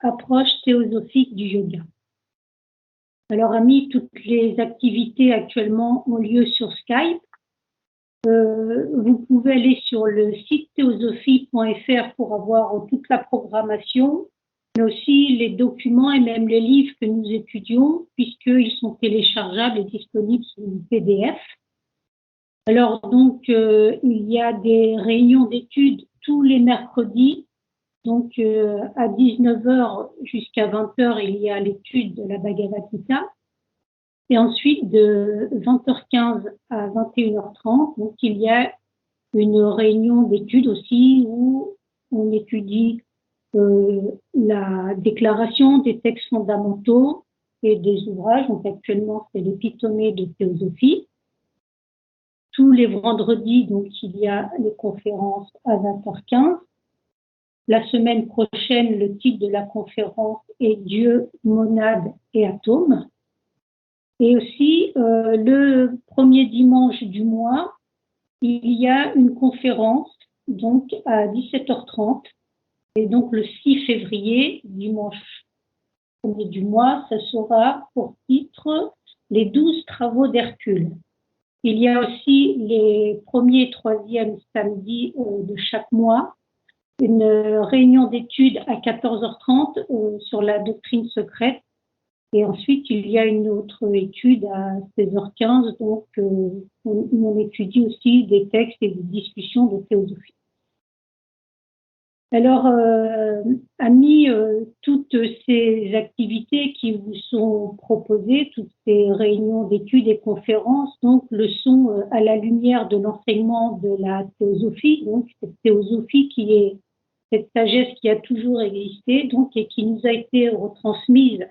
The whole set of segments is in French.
approche théosophique du yoga. Alors, amis, toutes les activités actuellement ont lieu sur Skype. Vous pouvez aller sur le site théosophie.fr pour avoir toute la programmation, mais aussi les documents et même les livres que nous étudions, puisqu'ils sont téléchargeables et disponibles sous PDF. Alors donc, il y a des réunions d'études tous les mercredis. Donc, à 19h jusqu'à 20h, il y a l'étude de la Bhagavad Gita. Et ensuite, de 20h15 à 21h30, donc il y a une réunion d'études aussi où on étudie la déclaration des textes fondamentaux et des ouvrages. Donc actuellement, c'est l'épitome de théosophie. Tous les vendredis, donc il y a les conférences à 20h15. La semaine prochaine, le titre de la conférence est Dieu, monade et atome. Et aussi, le premier dimanche du mois, il y a une conférence donc à 17h30. Et donc le 6 février, dimanche premier du mois, ça sera pour titre les 12 travaux d'Hercule. Il y a aussi les premiers et troisièmes samedis de chaque mois, une réunion d'études à 14h30 sur la doctrine secrète. Et ensuite, il y a une autre étude à 16h15, donc on étudie aussi des textes et des discussions de théosophie. Alors, amis, toutes ces activités qui vous sont proposées, toutes ces réunions d'études et conférences, donc, le sont à la lumière de l'enseignement de la théosophie, donc cette théosophie qui est cette sagesse qui a toujours existé, donc, et qui nous a été retransmise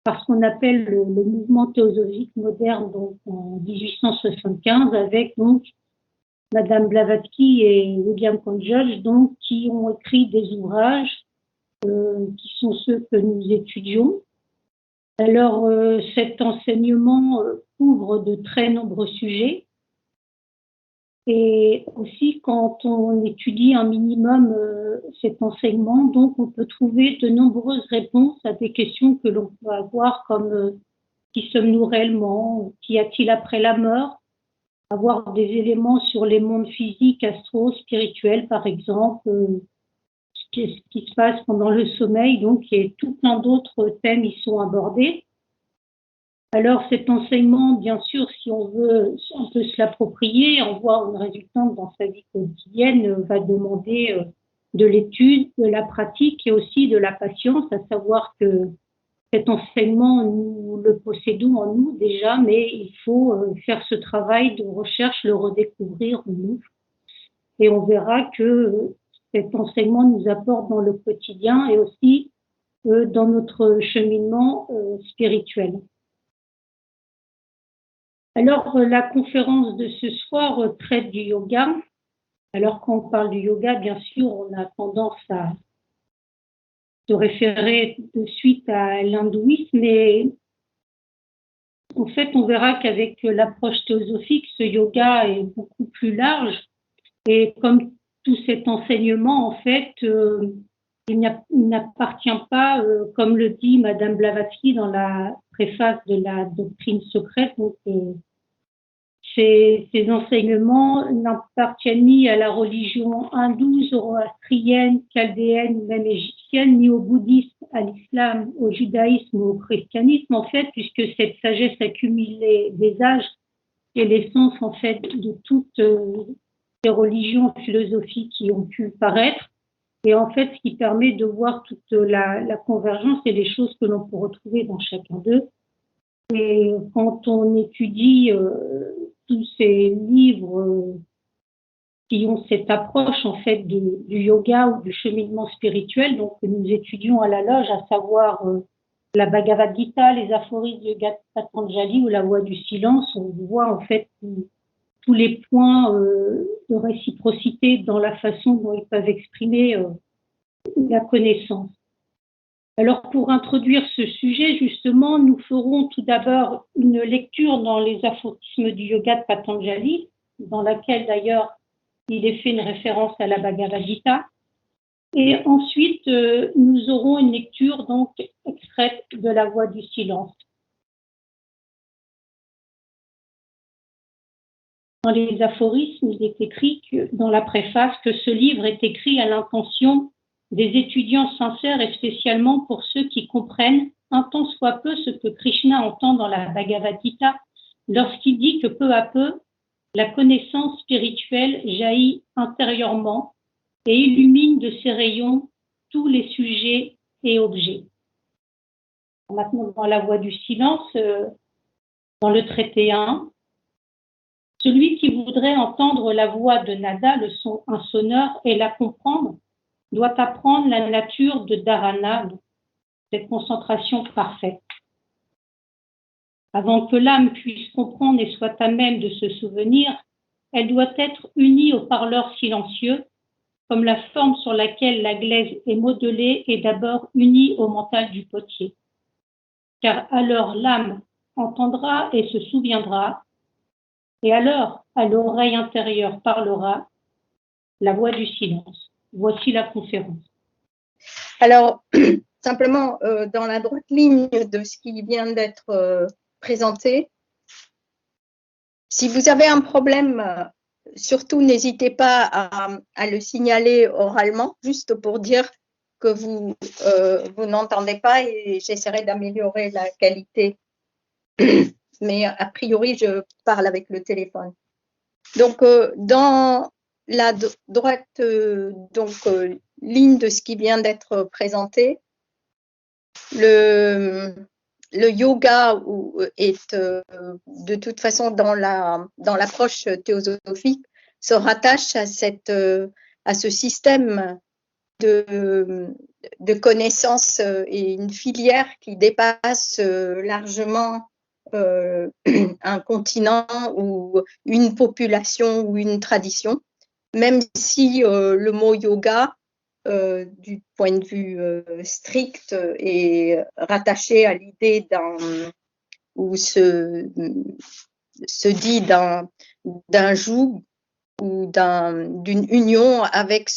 par ce qu'on appelle le mouvement théosophique moderne, donc en 1875, avec donc Madame Blavatsky et William Congeorge, donc qui ont écrit des ouvrages qui sont ceux que nous étudions. Alors, cet enseignement couvre de très nombreux sujets. Et aussi, quand on étudie un minimum cet enseignement, donc on peut trouver de nombreuses réponses à des questions que l'on peut avoir, comme qui sommes-nous réellement, qu'y a-t-il après la mort, avoir des éléments sur les mondes physiques, astro, spirituels, par exemple, ce qui se passe pendant le sommeil, donc il y a tout plein d'autres thèmes y sont abordés. Alors cet enseignement, bien sûr, si on veut, on peut se l'approprier, en voir une résultante dans sa vie quotidienne, va demander de l'étude, de la pratique et aussi de la patience, à savoir que cet enseignement, nous le possédons en nous déjà, mais il faut faire ce travail de recherche, le redécouvrir en nous. Et on verra que cet enseignement nous apporte dans le quotidien et aussi dans notre cheminement spirituel. Alors, la conférence de ce soir traite du yoga. Alors, quand on parle du yoga, bien sûr, on a tendance à se référer de suite à l'hindouisme, mais en fait, on verra qu'avec l'approche théosophique, ce yoga est beaucoup plus large. Et comme tout cet enseignement, en fait, il n'appartient pas, comme le dit Madame Blavatsky dans la préface de la doctrine secrète, donc ces enseignements n'appartiennent ni à la religion hindoue, zoroastrienne, chaldéenne ou même égyptienne, ni au bouddhisme, à l'islam, au judaïsme ou au christianisme, en fait, puisque cette sagesse accumulée des âges est l'essence, en fait, de toutes les religions, philosophies qui ont pu paraître. Et en fait, ce qui permet de voir toute la convergence et les choses que l'on peut retrouver dans chacun d'eux. Et quand on étudie tous ces livres qui ont cette approche en fait du yoga ou du cheminement spirituel, donc que nous étudions à la loge, à savoir la Bhagavad Gita, les aphorismes de Patanjali ou la voie du silence, on voit en fait tous les points de réciprocité dans la façon dont ils peuvent exprimer la connaissance. Alors, pour introduire ce sujet, justement, nous ferons tout d'abord une lecture dans les aphorismes du yoga de Patanjali, dans laquelle, d'ailleurs, il est fait une référence à la Bhagavad Gita. Et ensuite, nous aurons une lecture donc extraite de la voix du silence. Dans les aphorismes, il est écrit dans la préface que ce livre est écrit à l'intention des étudiants sincères et spécialement pour ceux qui comprennent un tant soit peu ce que Krishna entend dans la Bhagavad Gita lorsqu'il dit que peu à peu, la connaissance spirituelle jaillit intérieurement et illumine de ses rayons tous les sujets et objets. Maintenant, dans la voie du silence, dans le traité 1, celui qui voudrait entendre la voix de nada, le son insonore, et la comprendre, doit apprendre la nature de dharana, cette concentration parfaite. Avant que l'âme puisse comprendre et soit à même de se souvenir, elle doit être unie au parleur silencieux, comme la forme sur laquelle la glaise est modelée est d'abord unie au mental du potier. Car alors l'âme entendra et se souviendra, et alors à l'oreille intérieure parlera la voix du silence. Voici la conférence. Alors, simplement, dans la droite ligne de ce qui vient d'être présenté, si vous avez un problème, surtout n'hésitez pas à le signaler oralement, juste pour dire que vous n'entendez pas et j'essaierai d'améliorer la qualité. Mais a priori, je parle avec le téléphone. Donc, dans la droite ligne de ce qui vient d'être présenté, le yoga est de toute façon dans l'approche théosophique se rattache à ce système de connaissances et une filière qui dépasse largement un continent ou une population ou une tradition, même si le mot yoga, du point de vue strict, est rattaché à l'idée ou se dit d'un joug ou d'une union avec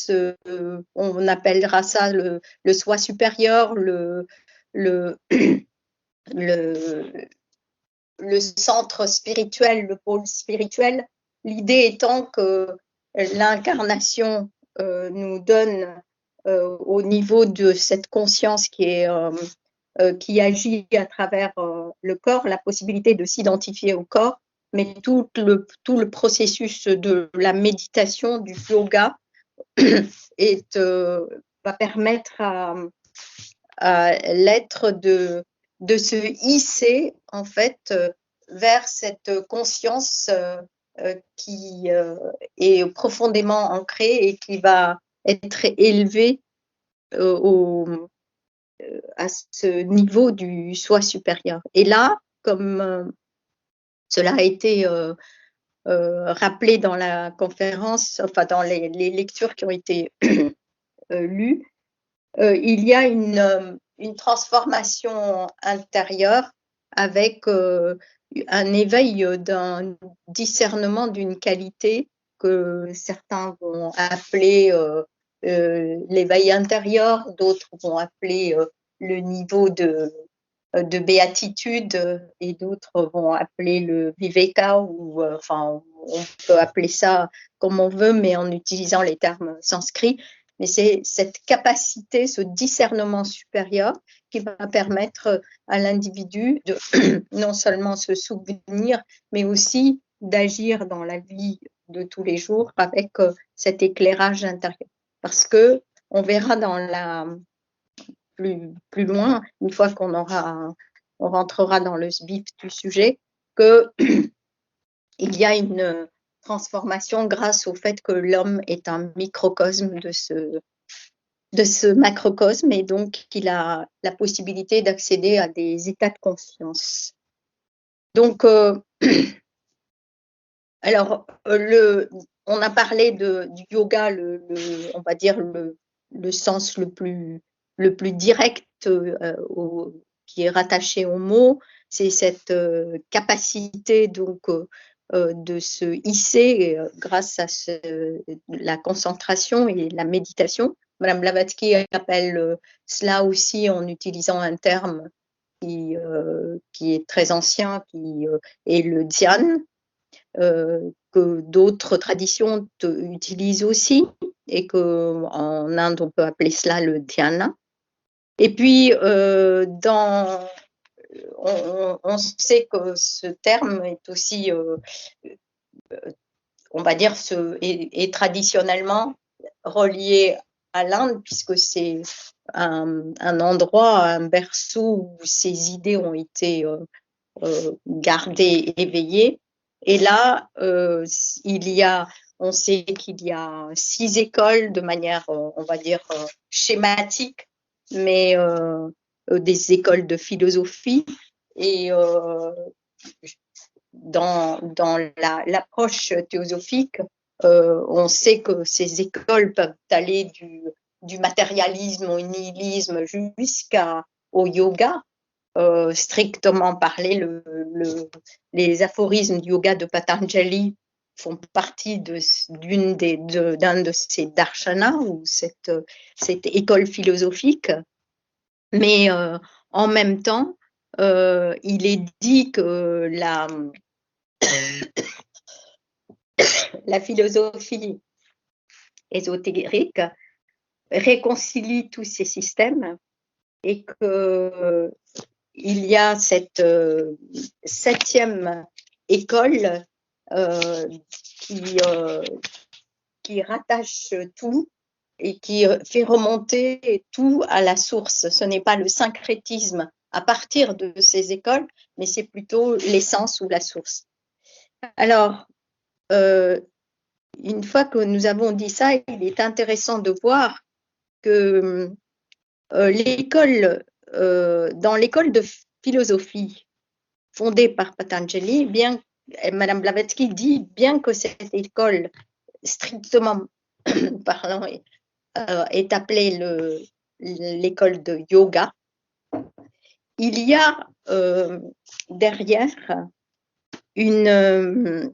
on appellera ça le soi supérieur, le centre spirituel, le pôle spirituel, l'idée étant que l'incarnation nous donne au niveau de cette conscience qui agit à travers le corps, la possibilité de s'identifier au corps, mais tout le processus de la méditation, du yoga, va permettre à l'être de se hisser en fait vers cette conscience qui est profondément ancrée et qui va être élevée à ce niveau du soi supérieur. Et là, comme cela a été rappelé dans la conférence, enfin dans les lectures qui ont été lues, il y a une transformation intérieure avec un éveil d'un discernement d'une qualité que certains vont appeler l'éveil intérieur, d'autres vont appeler le niveau de béatitude et d'autres vont appeler le viveka ou enfin on peut appeler ça comme on veut mais en utilisant les termes sanscrits. Mais c'est cette capacité, ce discernement supérieur qui va permettre à l'individu de non seulement se souvenir, mais aussi d'agir dans la vie de tous les jours avec cet éclairage intérieur. Parce que on verra plus loin, une fois qu'on rentrera dans le vif du sujet, que il y a une transformation grâce au fait que l'homme est un microcosme de ce macrocosme et donc qu'il a la possibilité d'accéder à des états de conscience. Donc, alors, on a parlé du yoga, on va dire le sens le plus direct qui est rattaché au mot, c'est cette capacité donc de se hisser grâce à la concentration et la méditation Madame Blavatsky appelle cela aussi en utilisant un terme qui est très ancien, qui est le dhyan, que d'autres traditions utilisent aussi, et qu'en Inde, on peut appeler cela le dhyana. Et puis, on sait que ce terme est aussi, on va dire, est traditionnellement relié à l'Inde, puisque c'est un endroit, un berceau où ces idées ont été gardées, éveillées. Et là, on sait qu'il y a 6 écoles de manière, on va dire, schématique, mais des écoles de philosophie. Et dans l'approche théosophique, on sait que ces écoles peuvent aller du matérialisme au nihilisme jusqu'au yoga. Strictement parlé, les aphorismes du yoga de Patanjali font partie d'un de ces darshanas, ou cette école philosophique. Mais en même temps, il est dit que la philosophie ésotérique réconcilie tous ces systèmes, et que il y a cette 7e école qui rattache tout et qui fait remonter tout à la source. Ce n'est pas le syncrétisme à partir de ces écoles, mais c'est plutôt l'essence ou la source. Alors, une fois que nous avons dit ça, il est intéressant de voir que dans l'école de philosophie fondée par Patanjali, Madame Blavatsky dit, bien que cette école, strictement parlant, est appelée l'école de yoga, il y a derrière on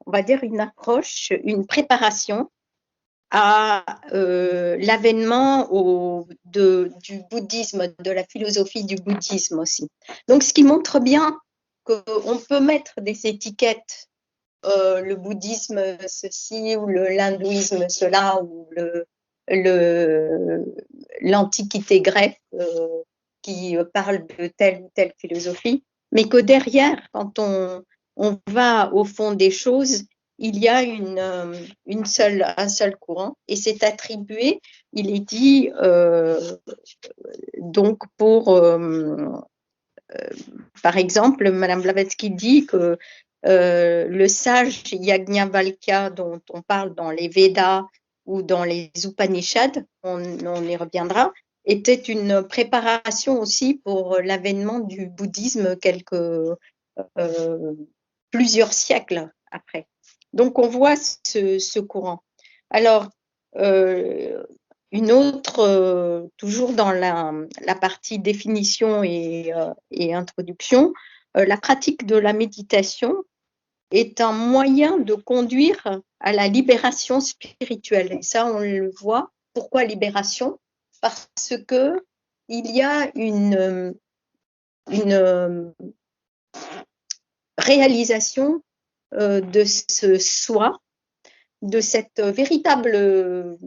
va dire une approche, une préparation à l'avènement du bouddhisme, de la philosophie du bouddhisme aussi. Donc, ce qui montre bien qu'on peut mettre des étiquettes, le bouddhisme ceci, ou l'hindouisme cela, ou l'antiquité grecque qui parle de telle ou telle philosophie, mais que derrière, quand on va au fond des choses, il y a un seul courant, et c'est attribué, il est dit, donc par exemple, Madame Blavatsky dit que le sage Yajnavalkya dont on parle dans les Védas ou dans les Upanishads, on y reviendra, était une préparation aussi pour l'avènement du bouddhisme plusieurs siècles après. Donc, on voit ce courant. Alors, une autre, toujours dans la partie définition et introduction, la pratique de la méditation est un moyen de conduire à la libération spirituelle. Et ça, on le voit. Pourquoi libération? Parce que il y a une réalisation de ce soi, de cette véritable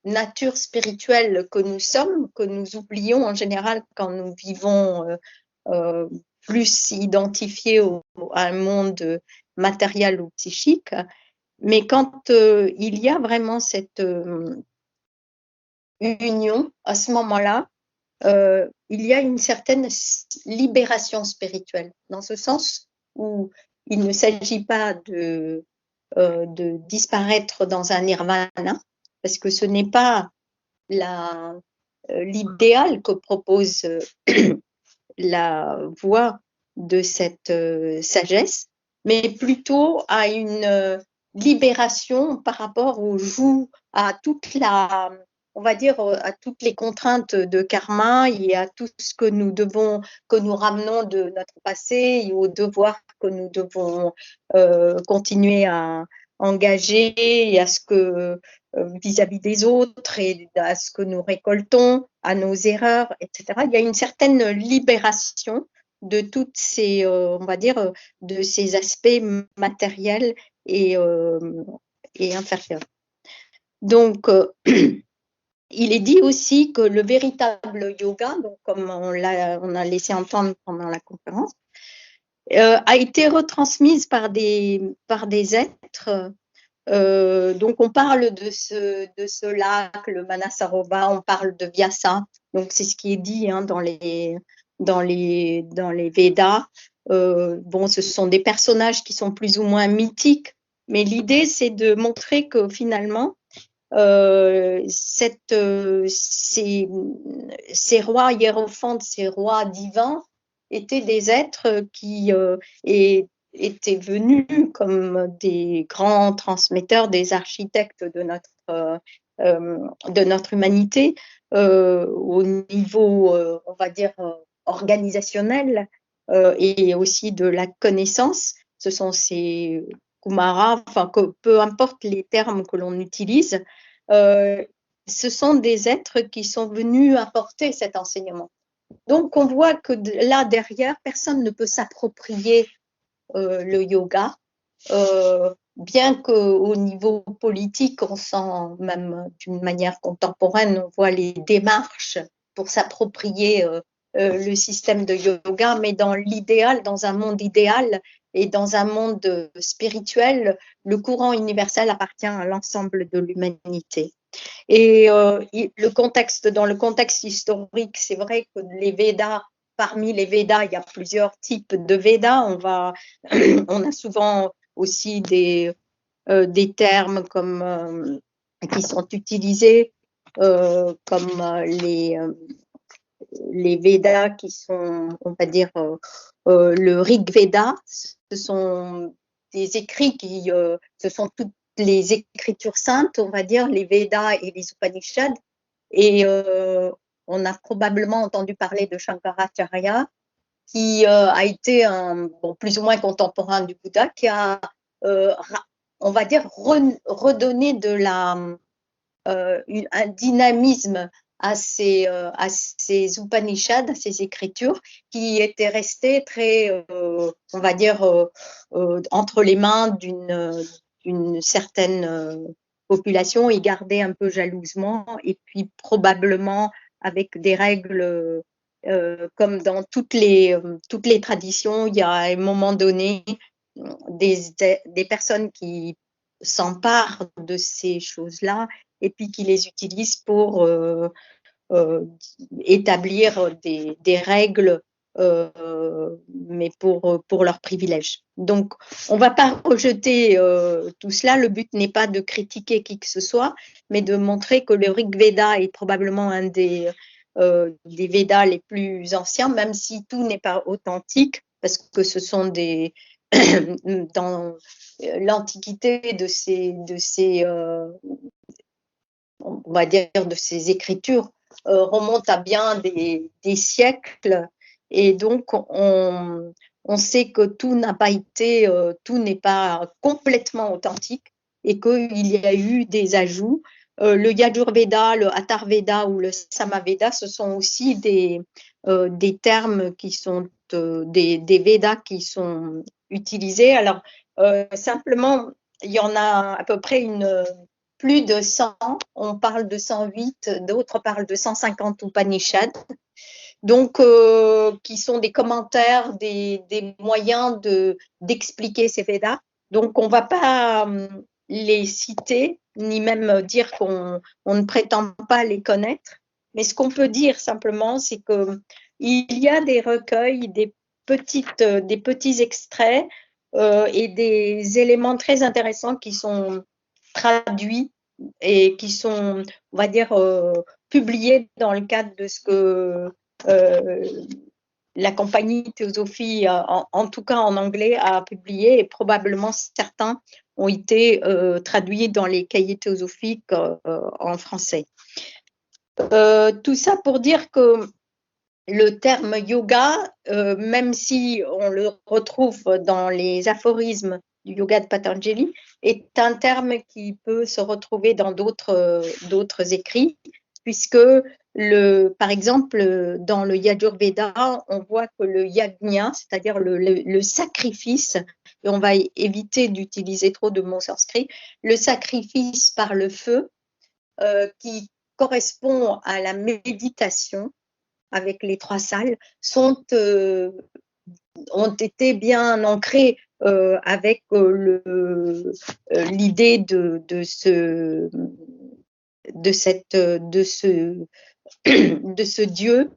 nature spirituelle que nous sommes, que nous oublions en général quand nous vivons plus identifiés à un monde matériel ou psychique. Mais quand il y a vraiment cette union, à ce moment-là, il y a une certaine libération spirituelle, dans ce sens où il ne s'agit pas de disparaître dans un nirvana, parce que ce n'est pas l'idéal que propose la voie de cette sagesse, mais plutôt à une libération par rapport au joug, à toute on va dire, à toutes les contraintes de karma et à tout ce que nous ramenons de notre passé, et aux devoirs que nous devons continuer à engagé et à ce que vis-à-vis des autres et à ce que nous récoltons, à nos erreurs, etc. Il y a une certaine libération de toutes ces, on va dire, de ces aspects matériels et inférieurs. Donc, il est dit aussi que le véritable yoga, donc comme on a laissé entendre pendant la conférence, a été retransmise par des êtres. Donc, on parle de ce lac, le Manasarovar, on parle de Vyasa. Donc, c'est ce qui est dit dans les Védas. Bon, ce sont des personnages qui sont plus ou moins mythiques, mais l'idée, c'est de montrer que finalement, ces rois hiérophantes, ces rois divins, étaient des êtres qui étaient venus comme des grands transmetteurs, des architectes de notre humanité au niveau, on va dire, organisationnel et aussi de la connaissance. Ce sont ces Kumara, enfin, peu importe les termes que l'on utilise, ce sont des êtres qui sont venus apporter cet enseignement. Donc, on voit que là, derrière, personne ne peut s'approprier le yoga, bien qu'au niveau politique, on sent même d'une manière contemporaine, on voit les démarches pour s'approprier le système de yoga, mais dans l'idéal, dans un monde idéal et dans un monde spirituel, le courant universel appartient à l'ensemble de l'humanité. Et dans le contexte historique, c'est vrai que les Védas, parmi les Védas, il y a plusieurs types de Védas. On a souvent aussi des termes qui sont utilisés comme les Védas qui sont, on va dire, le Rig Veda. Ce sont des écrits ce sont toutes les écritures saintes, on va dire, les Védas et les Upanishads. Et on a probablement entendu parler de Shankaracharya, qui a été plus ou moins contemporain du Bouddha, qui a, on va dire, redonné un dynamisme à ces Upanishads, à ces écritures, qui étaient restées très, on va dire, entre les mains d'une certaine population et gardées un peu jalousement, et puis probablement avec des règles comme dans toutes les traditions, il y a à un moment donné des personnes qui s'emparent de ces choses-là et puis qui les utilisent pour établir des règles, mais pour leurs privilèges. Donc, on ne va pas rejeter tout cela. Le but n'est pas de critiquer qui que ce soit, mais de montrer que le Rig Veda est probablement un des Védas les plus anciens, même si tout n'est pas authentique, parce que ce sont dans l'antiquité de ces on va dire de ces écritures remonte à bien des siècles, et donc on sait que tout n'a pas été, tout n'est pas complètement authentique et qu'il y a eu des ajouts. Le Yajurveda, le Atharveda ou le Samaveda, ce sont aussi des termes qui sont des Védas qui sont utilisés. Alors, simplement, il y en a à peu près plus de 100, on parle de 108, d'autres parlent de 150 Upanishads, donc qui sont des commentaires, des moyens d'expliquer ces Védas. Donc on ne va pas les citer, ni même dire qu'on ne prétend pas les connaître, mais ce qu'on peut dire simplement, c'est qu'il y a des recueils, des petits extraits et des éléments très intéressants qui sont traduits et qui sont, on va dire, publiés dans le cadre de ce que la compagnie Théosophie, en tout cas en anglais, a publié, et probablement certains ont été traduits dans les cahiers théosophiques en français. Tout ça pour dire que le terme yoga, même si on le retrouve dans les aphorismes yoga de Patanjali est un terme qui peut se retrouver dans d'autres écrits, puisque par exemple, dans le Yajurveda, on voit que le yajna, c'est-à-dire le sacrifice, et on va éviter d'utiliser trop de mots sanskrits, le sacrifice par le feu, qui correspond à la méditation avec les 3 salles, ont été bien ancrés avec l'idée de ce Dieu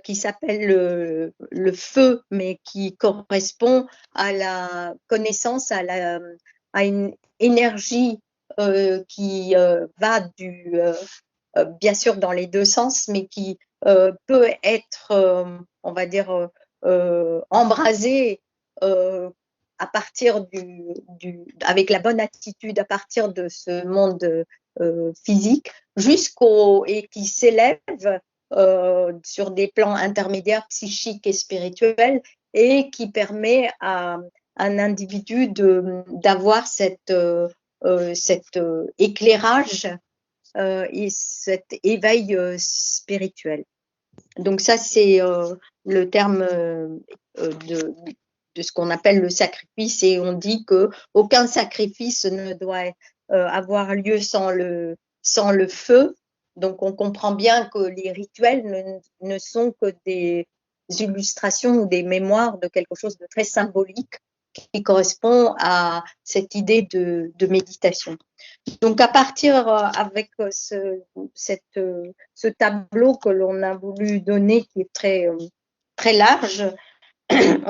qui s'appelle le feu, mais qui correspond à la connaissance, à une énergie qui va bien sûr dans les 2 sens, mais qui peut être, on va dire, embrasée à partir avec la bonne attitude, à partir de ce monde physique, et qui s'élève sur des plans intermédiaires psychiques et spirituels, et qui permet à un individu d'avoir cet éclairage et cet éveil spirituel. Donc ça, c'est le terme de ce qu'on appelle le sacrifice, et on dit qu'aucun sacrifice ne doit avoir lieu sans le feu. Donc on comprend bien que les rituels ne sont que des illustrations ou des mémoires de quelque chose de très symbolique qui correspond à cette idée de méditation. Donc, à partir avec ce tableau que l'on a voulu donner, qui est très, très large, et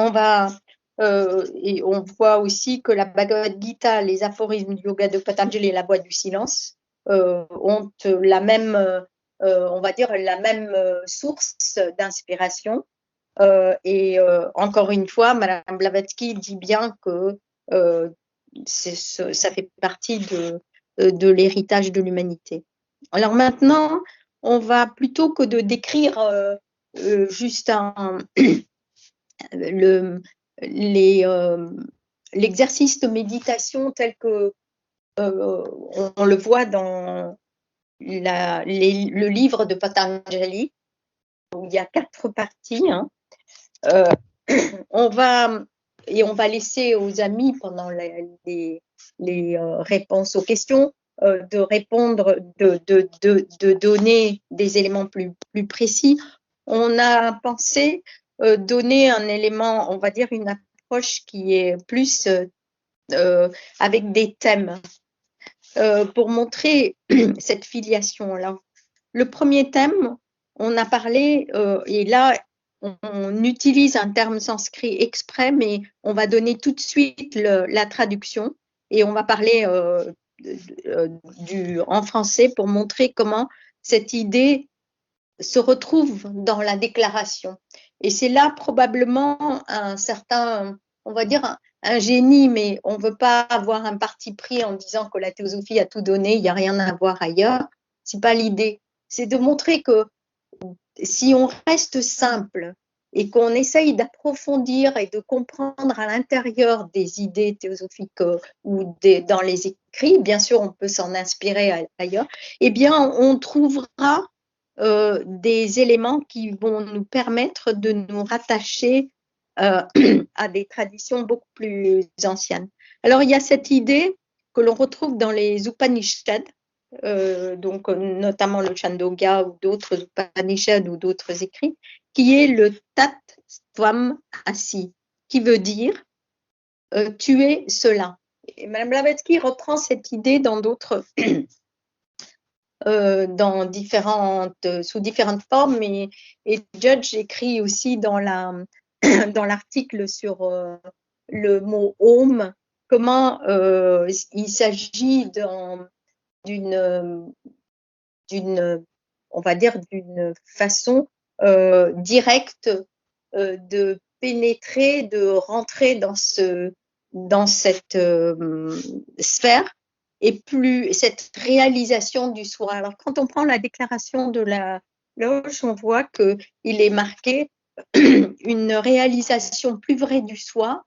on voit aussi que la Bhagavad Gita, les aphorismes du yoga de Patanjali et la boîte du silence ont la même, on va dire, la même source d'inspiration. Et encore une fois, Madame Blavatsky dit bien que ça fait partie de l'héritage de l'humanité. Alors maintenant, on va, plutôt que de décrire juste l'exercice de méditation tel que on le voit dans le livre de Patanjali, où il y a 4 parties, hein. On va laisser aux amis, pendant les réponses aux questions, de répondre, de donner des éléments plus précis. On a pensé donner un élément, on va dire une approche qui est plus avec des thèmes pour montrer cette filiation. Alors, le premier thème, on a parlé, et là, on utilise un terme sanskrit exprès, mais on va donner tout de suite la traduction, et on va parler en français pour montrer comment cette idée se retrouve dans la déclaration. Et c'est là probablement un certain, on va dire, un génie, mais on ne veut pas avoir un parti pris en disant que la théosophie a tout donné, il n'y a rien à voir ailleurs. Ce n'est pas l'idée. C'est de montrer que si on reste simple et qu'on essaye d'approfondir et de comprendre à l'intérieur des idées théosophiques ou dans les écrits, bien sûr on peut s'en inspirer ailleurs, eh bien on trouvera des éléments qui vont nous permettre de nous rattacher à des traditions beaucoup plus anciennes. Alors il y a cette idée que l'on retrouve dans les Upanishads, donc notamment le Chandogya ou d'autres Upanishads ou d'autres écrits, qui est le Tat Tvam Asi, qui veut dire tu es cela. Et Madame Blavatsky reprend cette idée dans d'autres sous différentes formes, et Judge écrit aussi dans l'article sur le mot Om, comment il s'agit d'une, on va dire, d'une façon directe de pénétrer, de rentrer dans cette sphère, et plus cette réalisation du soi. Alors, quand on prend la déclaration de la loge, on voit qu'il est marqué une réalisation plus vraie du soi,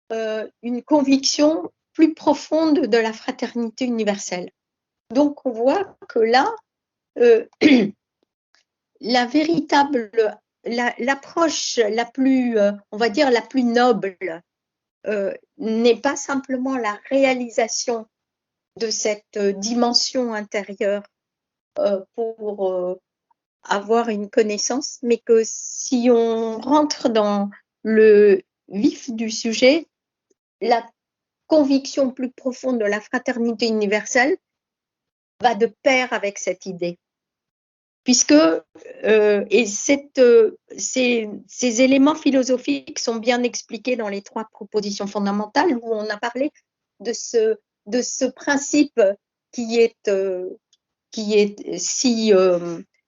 une conviction plus profonde de la fraternité universelle. Donc, on voit que là, la véritable, l'approche la plus, on va dire, la plus noble, n'est pas simplement la réalisation de cette dimension intérieure pour avoir une connaissance, mais que si on rentre dans le vif du sujet, la conviction plus profonde de la fraternité universelle va de pair avec cette idée. Puisque ces éléments philosophiques sont bien expliqués dans les 3 propositions fondamentales où on a parlé de ce principe qui est si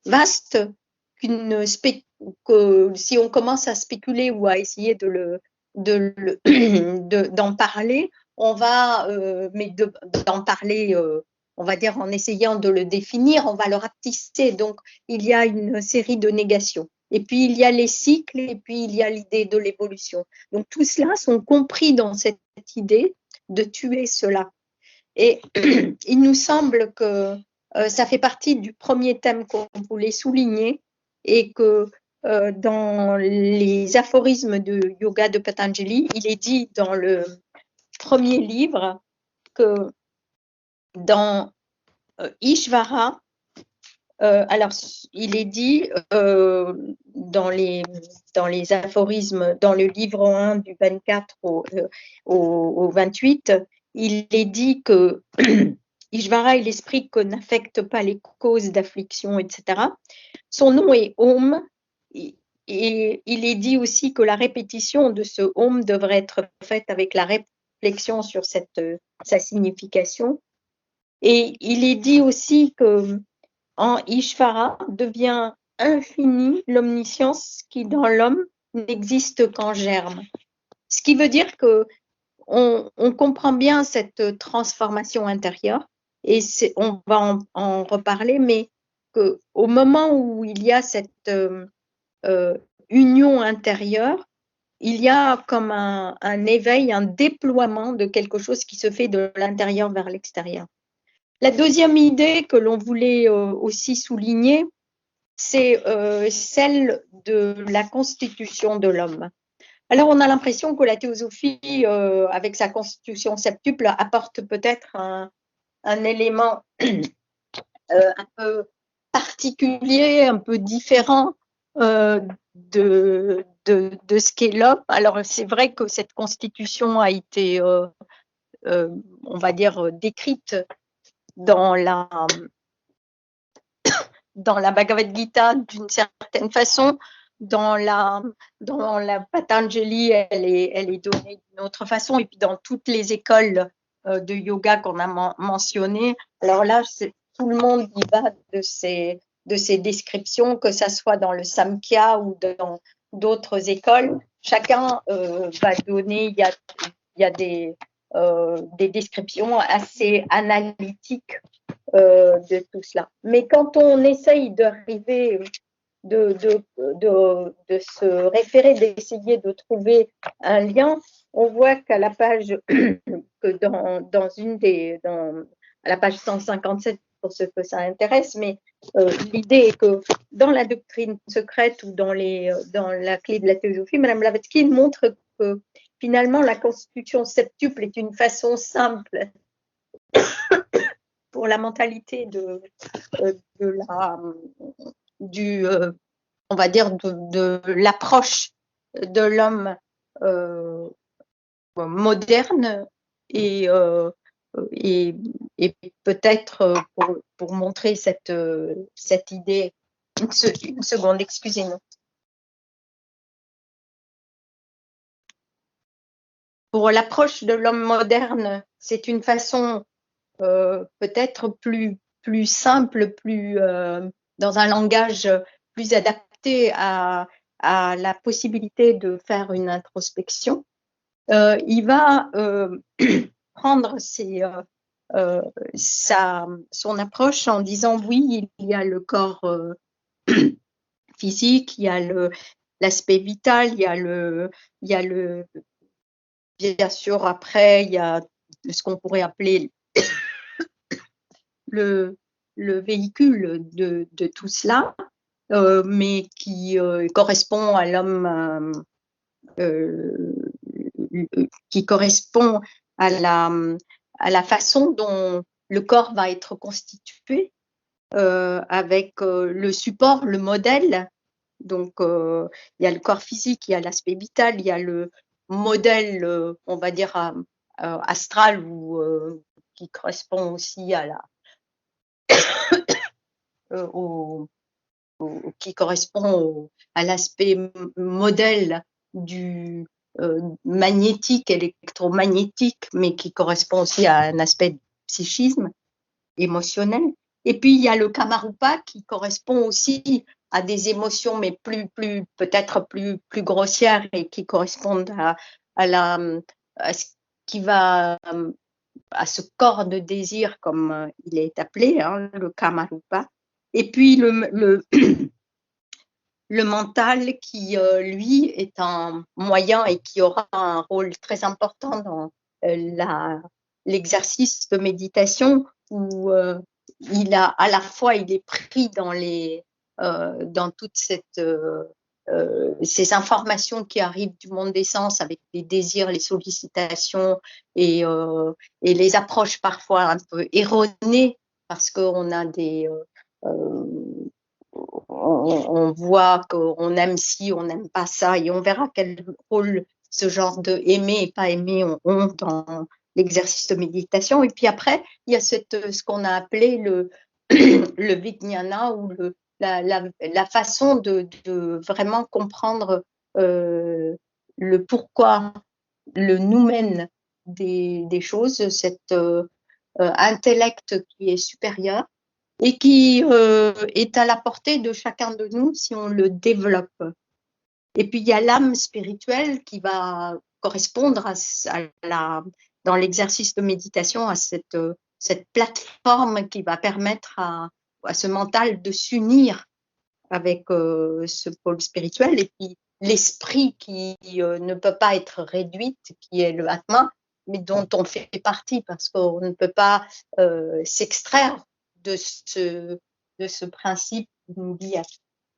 vaste que si on commence à spéculer ou à essayer d'en parler, on va, d'en parler, on va dire en essayant de le définir, on va le rapetisser. Donc, il y a une série de négations. Et puis, il y a les cycles, et puis il y a l'idée de l'évolution. Donc, tout cela sont compris dans cette idée de tuer cela. Et il nous semble que ça fait partie du premier thème qu'on voulait souligner et que dans les aphorismes de yoga de Patanjali, il est dit dans le premier livre que dans Ishvara, alors il est dit dans les aphorismes, dans le livre 1 du 24 au 28, il est dit que Ishvara est l'esprit que n'affecte pas les causes d'affliction, etc. Son nom est Om, et il est dit aussi que la répétition de ce Om devrait être faite avec la réflexion sur sa signification. Et il est dit aussi que en Ishvara devient infini l'omniscience qui dans l'homme n'existe qu'en germe. Ce qui veut dire que on comprend bien cette transformation intérieure et on va en reparler, mais qu'au moment où il y a cette union intérieure, il y a comme un éveil, un déploiement de quelque chose qui se fait de l'intérieur vers l'extérieur. La deuxième idée que l'on voulait aussi souligner, c'est celle de la constitution de l'homme. Alors, on a l'impression que la théosophie, avec sa constitution septuple, apporte peut-être un élément un peu particulier, un peu différent de ce qu'est l'homme. Alors, c'est vrai que cette constitution a été, on va dire, décrite dans la Bhagavad Gita d'une certaine façon. Dans la Patanjali, elle est donnée d'une autre façon, et puis dans toutes les écoles de yoga qu'on a mentionnées. Alors là, tout le monde y va de ces descriptions, que ça soit dans le Samkhya ou dans d'autres écoles. Chacun va donner, il y a des descriptions assez analytiques de tout cela. Mais quand on essaye d'arriver, de se référer, d'essayer de trouver un lien, on voit qu'à la page, que à la page 157, pour ceux que ça intéresse, mais l'idée est que dans la doctrine secrète ou dans la clé de la théosophie, Madame Blavatsky montre que finalement la constitution septuple est une façon simple pour la mentalité on va dire de l'approche de l'homme moderne et peut-être pour montrer cette idée. Une seconde, excusez-nous. Pour l'approche de l'homme moderne, c'est une façon peut-être plus simple, dans un langage plus adapté à la possibilité de faire une introspection. Il va prendre son approche en disant oui, il y a le corps physique, il y a l'aspect vital, il y a bien sûr, après, il y a ce qu'on pourrait appeler le véhicule de tout cela, mais qui correspond à l'homme, qui correspond à la façon dont le corps va être constitué, avec le support, le modèle. Donc, il y a le corps physique, il y a l'aspect vital, il y a le modèle, on va dire, astral, ou qui correspond aussi à qui correspond à l'aspect modèle du magnétique, électromagnétique, mais qui correspond aussi à un aspect de psychisme émotionnel. Et puis, il y a le Kamarupa qui correspond aussi à des émotions, mais peut-être plus grossières, et qui correspondent à ce qui va, à ce corps de désir, comme il est appelé, hein, le Kamarupa. Et puis, le mental qui, lui, est un moyen et qui aura un rôle très important dans l'exercice de méditation, où il a à la fois, il est pris dans toute ces informations qui arrivent du monde des sens, avec les désirs, les sollicitations, et les approches parfois un peu erronées, parce qu'on a on voit qu'on aime ci, on n'aime pas ça, et on verra quel rôle ce genre de aimer et pas aimer ont dans l'exercice de méditation. Et puis après, il y a ce qu'on a appelé le vijnana, ou la façon de vraiment comprendre le pourquoi, le noumen des choses, cet intellect qui est supérieur et qui est à la portée de chacun de nous si on le développe. Et puis il y a l'âme spirituelle qui va correspondre dans l'exercice de méditation à cette plateforme qui va permettre à ce mental de s'unir avec ce pôle spirituel, et puis l'esprit qui ne peut pas être réduit, qui est le Atma, mais dont on fait partie, parce qu'on ne peut pas s'extraire de ce principe d'India.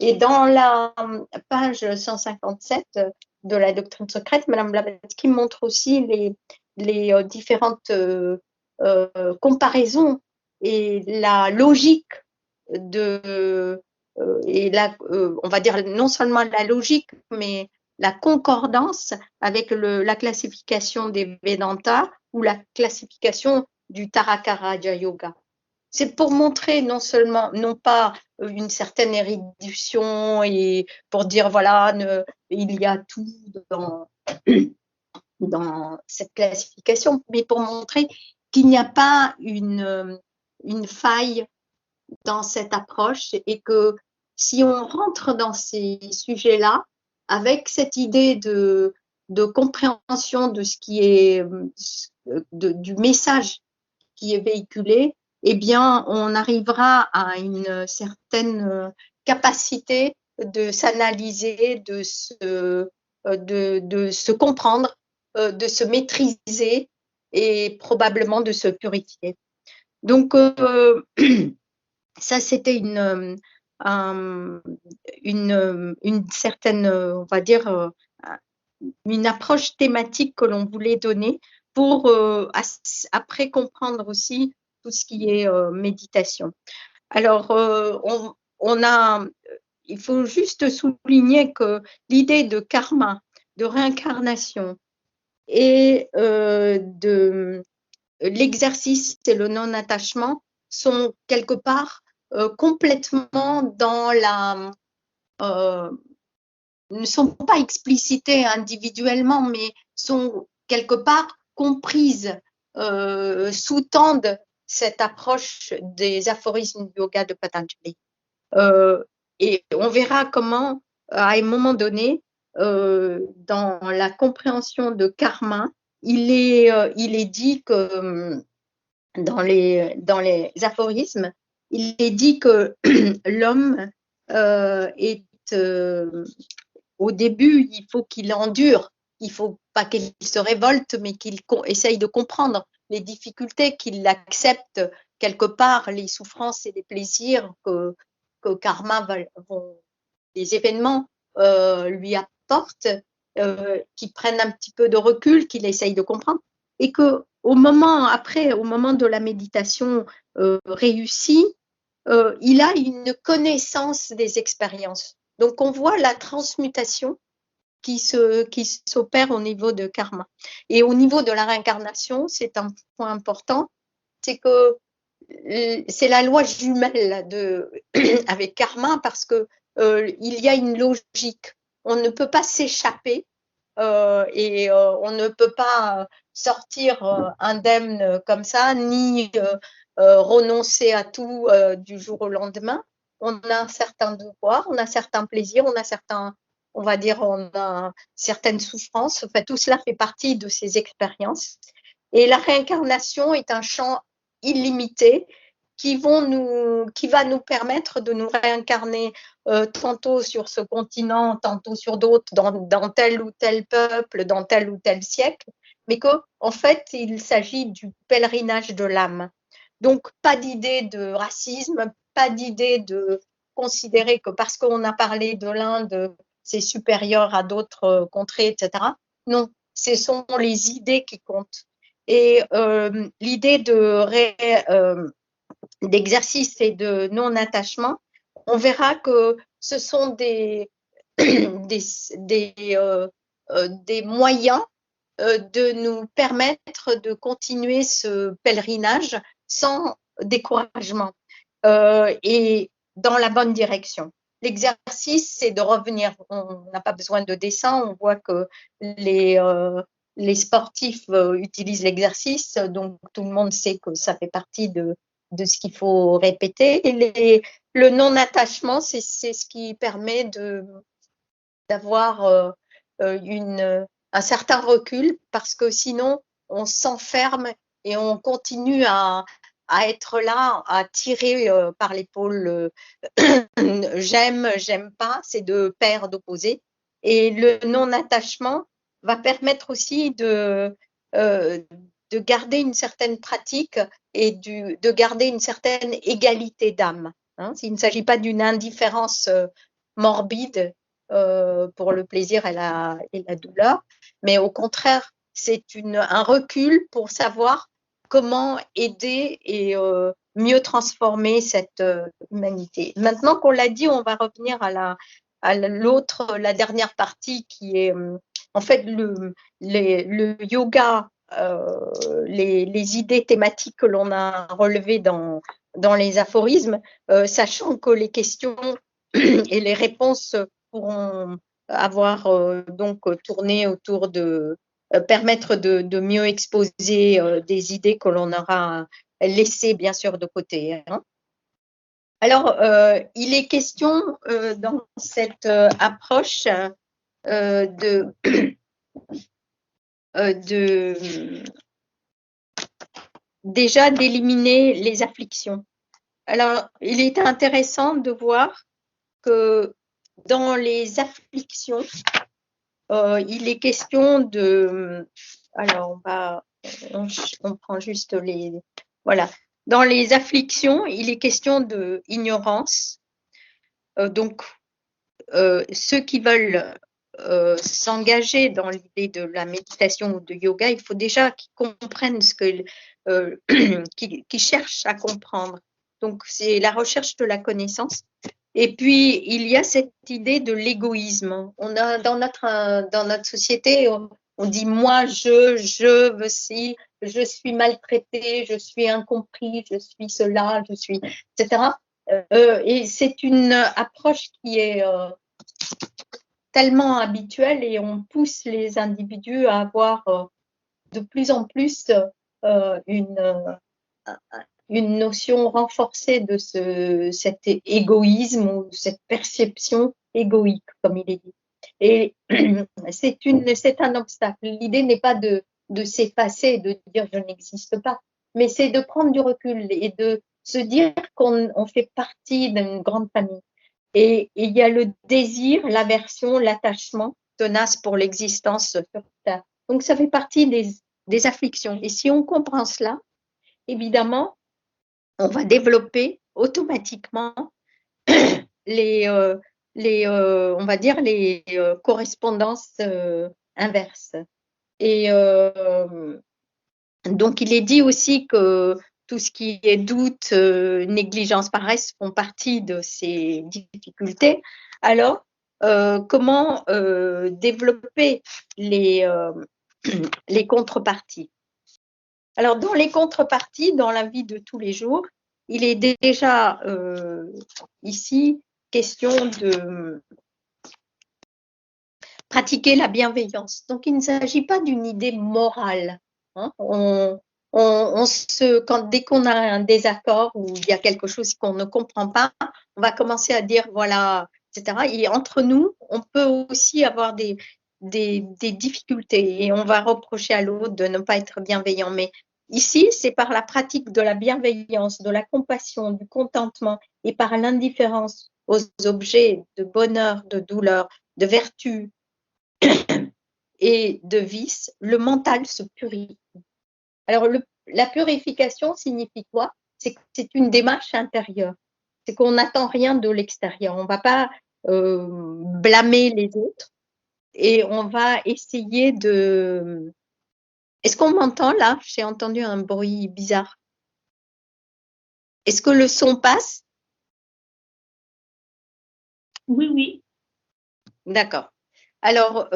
Et dans la page 157 de la doctrine secrète, Madame Blavatsky montre aussi les différentes comparaisons et la logique et on va dire non seulement la logique, mais la concordance avec la classification des Vedanta ou la classification du Tarakaraja Yoga. C'est pour montrer non pas une certaine érudition, et pour dire voilà, il y a tout dans cette classification, mais pour montrer qu'il n'y a pas une faille dans cette approche, et que si on rentre dans ces sujets-là avec cette idée de compréhension de ce qui est du message qui est véhiculé, eh bien, on arrivera à une certaine capacité de s'analyser, de se comprendre, de se maîtriser, et probablement de se purifier. Donc, ça, c'était une certaine, on va dire, une approche thématique que l'on voulait donner pour après comprendre aussi tout ce qui est méditation. Alors, il faut juste souligner que l'idée de karma, de réincarnation, et de l'exercice et le non-attachement sont quelque part complètement ne sont pas explicités individuellement, mais sont quelque part comprises, sous-tendent cette approche des aphorismes du yoga de Patanjali. Et on verra comment, à un moment donné, dans la compréhension de karma, il est dit que dans les aphorismes, il est dit que l'homme au début, il faut qu'il endure, il faut pas qu'il se révolte, mais qu'il essaye de comprendre les difficultés, qu'il accepte quelque part les souffrances et les plaisirs que karma les événements lui apportent, qu'il prenne un petit peu de recul, qu'il essaye de comprendre, et que au moment de la méditation réussie, il a une connaissance des expériences. Donc on voit la transmutation qui s'opère au niveau de karma. Et au niveau de la réincarnation, c'est un point important, c'est que c'est la loi jumelle avec karma, parce que il y a une logique. On ne peut pas s'échapper et on ne peut pas sortir indemne comme ça, ni renoncer à tout du jour au lendemain. On a un certain devoir, on a certains plaisirs, on va dire, on a certaines souffrances. Enfin, tout cela fait partie de ces expériences. Et la réincarnation est un champ illimité qui va nous permettre de nous réincarner tantôt sur ce continent, tantôt sur d'autres, dans tel ou tel peuple, dans tel ou tel siècle, mais qu'en fait, il s'agit du pèlerinage de l'âme. Donc, pas d'idée de racisme, pas d'idée de considérer que parce qu'on a parlé de l'Inde, c'est supérieur à d'autres contrées, etc. Non, ce sont les idées qui comptent. Et l'idée d'exercice et de non-attachement, on verra que ce sont des moyens de nous permettre de continuer ce pèlerinage sans découragement et dans la bonne direction. L'exercice, c'est de revenir. On n'a pas besoin de dessin. On voit que les sportifs utilisent l'exercice, donc tout le monde sait que ça fait partie de ce qu'il faut répéter. Et le non-attachement, c'est ce qui permet d'avoir un certain recul, parce que sinon, on s'enferme et on continue à être là, à tirer par l'épaule. J'aime pas, c'est deux paires d'opposés. Et le non-attachement va permettre aussi de garder une certaine pratique et de garder une certaine égalité d'âme. Hein. Il ne s'agit pas d'une indifférence morbide pour le plaisir et la douleur, mais au contraire, c'est un recul pour savoir comment aider et mieux transformer cette humanité. Maintenant qu'on l'a dit, on va revenir à la dernière partie qui est en fait le yoga, les idées thématiques que l'on a relevées dans les aphorismes, sachant que les questions et les réponses pourront avoir donc tourné autour de permettre de mieux exposer des idées que l'on aura laissées bien sûr de côté. Hein. Alors, il est question dans cette approche déjà d'éliminer les afflictions. Alors, il est intéressant de voir que dans les afflictions, il est question de… Alors, on prend juste les… Voilà. Dans les afflictions, il est question de ignorance. Donc, ceux qui veulent s'engager dans l'idée de la méditation ou de yoga, il faut déjà qu'ils comprennent qu'ils cherchent à comprendre. Donc, c'est la recherche de la connaissance. Et puis, il y a cette idée de l'égoïsme. On a dans notre société, on dit moi, je veux si, je suis maltraité, je suis incompris, je suis cela, je suis, etc. Et c'est une approche qui est tellement habituelle, et on pousse les individus à avoir de plus en plus une notion renforcée de cet égoïsme ou cette perception égoïque, comme il est dit. Et c'est un obstacle. L'idée n'est pas de s'effacer, de dire je n'existe pas, mais c'est de prendre du recul et de se dire qu'on fait partie d'une grande famille. Et il y a le désir, l'aversion, l'attachement tenace pour l'existence sur Terre. Donc, ça fait partie des afflictions. Et si on comprend cela, évidemment, on va développer automatiquement on va dire les correspondances inverses. Et donc, il est dit aussi que tout ce qui est doute, négligence, paresse font partie de ces difficultés. Alors, comment développer les contreparties? Alors, dans les contreparties, dans la vie de tous les jours, il est déjà ici question de pratiquer la bienveillance. Donc, il ne s'agit pas d'une idée morale. Hein. Dès qu'on a un désaccord ou il y a quelque chose qu'on ne comprend pas, on va commencer à dire voilà, etc. Et entre nous, on peut aussi avoir des difficultés et on va reprocher à l'autre de ne pas être bienveillant. Mais ici, c'est par la pratique de la bienveillance, de la compassion, du contentement et par l'indifférence aux objets de bonheur, de douleur, de vertu et de vice, le mental se purifie. Alors, la purification signifie quoi? C'est une démarche intérieure. C'est qu'on n'attend rien de l'extérieur. On ne va pas blâmer les autres et on va essayer de… Est-ce qu'on m'entend là? J'ai entendu un bruit bizarre. Est-ce que le son passe? Oui, oui. D'accord. Alors,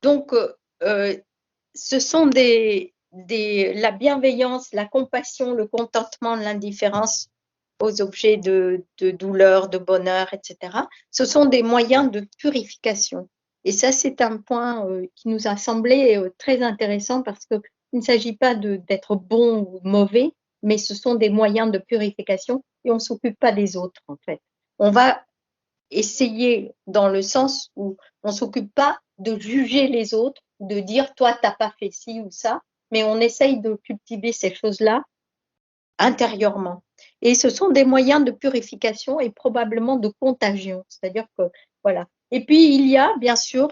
donc, ce sont la bienveillance, la compassion, le contentement, l'indifférence aux objets de douleur, de bonheur, etc. Ce sont des moyens de purification. Et ça, c'est un point qui nous a semblé très intéressant parce qu'il ne s'agit pas d'être bon ou mauvais, mais ce sont des moyens de purification et on ne s'occupe pas des autres, en fait. On va essayer dans le sens où on ne s'occupe pas de juger les autres, de dire toi, tu n'as pas fait ci ou ça, mais on essaye de cultiver ces choses-là intérieurement. Et ce sont des moyens de purification et probablement de contagion. C'est-à-dire que, voilà. Et puis, il y a, bien sûr,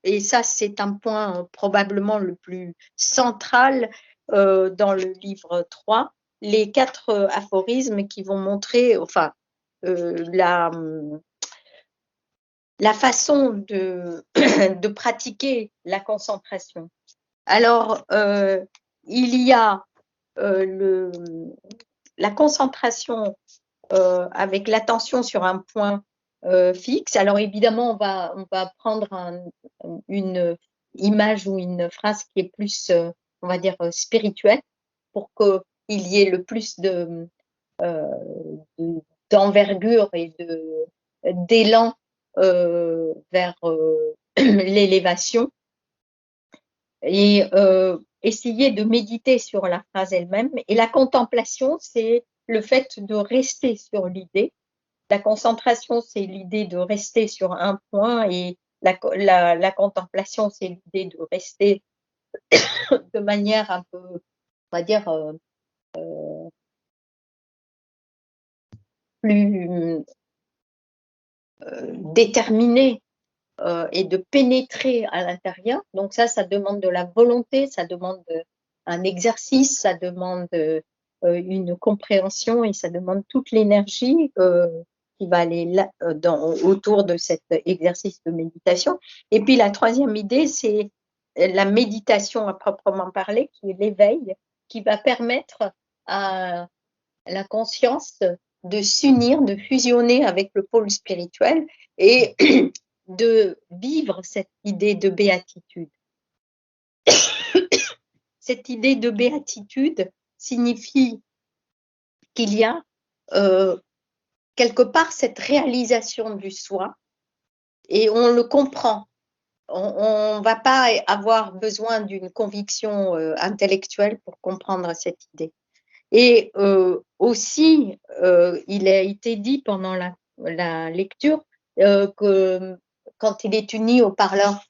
et ça, c'est un point probablement le plus central dans le livre 3, les 4 aphorismes qui vont montrer, enfin, la façon de pratiquer la concentration. Alors, il y a la concentration avec l'attention sur un point fixe. Alors, évidemment, on va prendre une image ou une phrase qui est plus, on va dire, spirituelle pour qu'il y ait le plus d'envergure et d'élan vers l'élévation et essayer de méditer sur la phrase elle-même. Et la contemplation, c'est le fait de rester sur l'idée. La concentration, c'est l'idée de rester sur un point et la contemplation, c'est l'idée de rester de manière un peu, on va dire, plus déterminée et de pénétrer à l'intérieur. Donc ça demande de la volonté, ça demande un exercice, ça demande une compréhension et ça demande toute l'énergie qui va aller là, autour de cet exercice de méditation. Et puis la troisième idée, c'est la méditation à proprement parler, qui est l'éveil, qui va permettre à la conscience de s'unir, de fusionner avec le pôle spirituel et de vivre cette idée de béatitude. Cette idée de béatitude signifie qu'il y a quelque part cette réalisation du soi et on le comprend. On ne va pas avoir besoin d'une conviction intellectuelle pour comprendre cette idée. Et aussi, il a été dit pendant la lecture que quand il est uni au parleur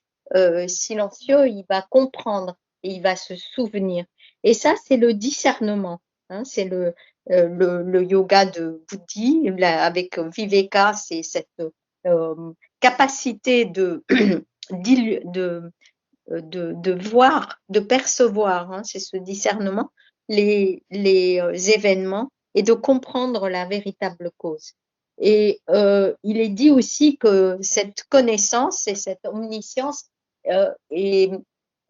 silencieux, il va comprendre et il va se souvenir. Et ça, c'est le discernement. Hein, c'est le yoga de Bouddhi avec Viveka, c'est cette capacité de, de voir, de percevoir, hein, c'est ce discernement, les événements et de comprendre la véritable cause. Et il est dit aussi que cette connaissance et cette omniscience est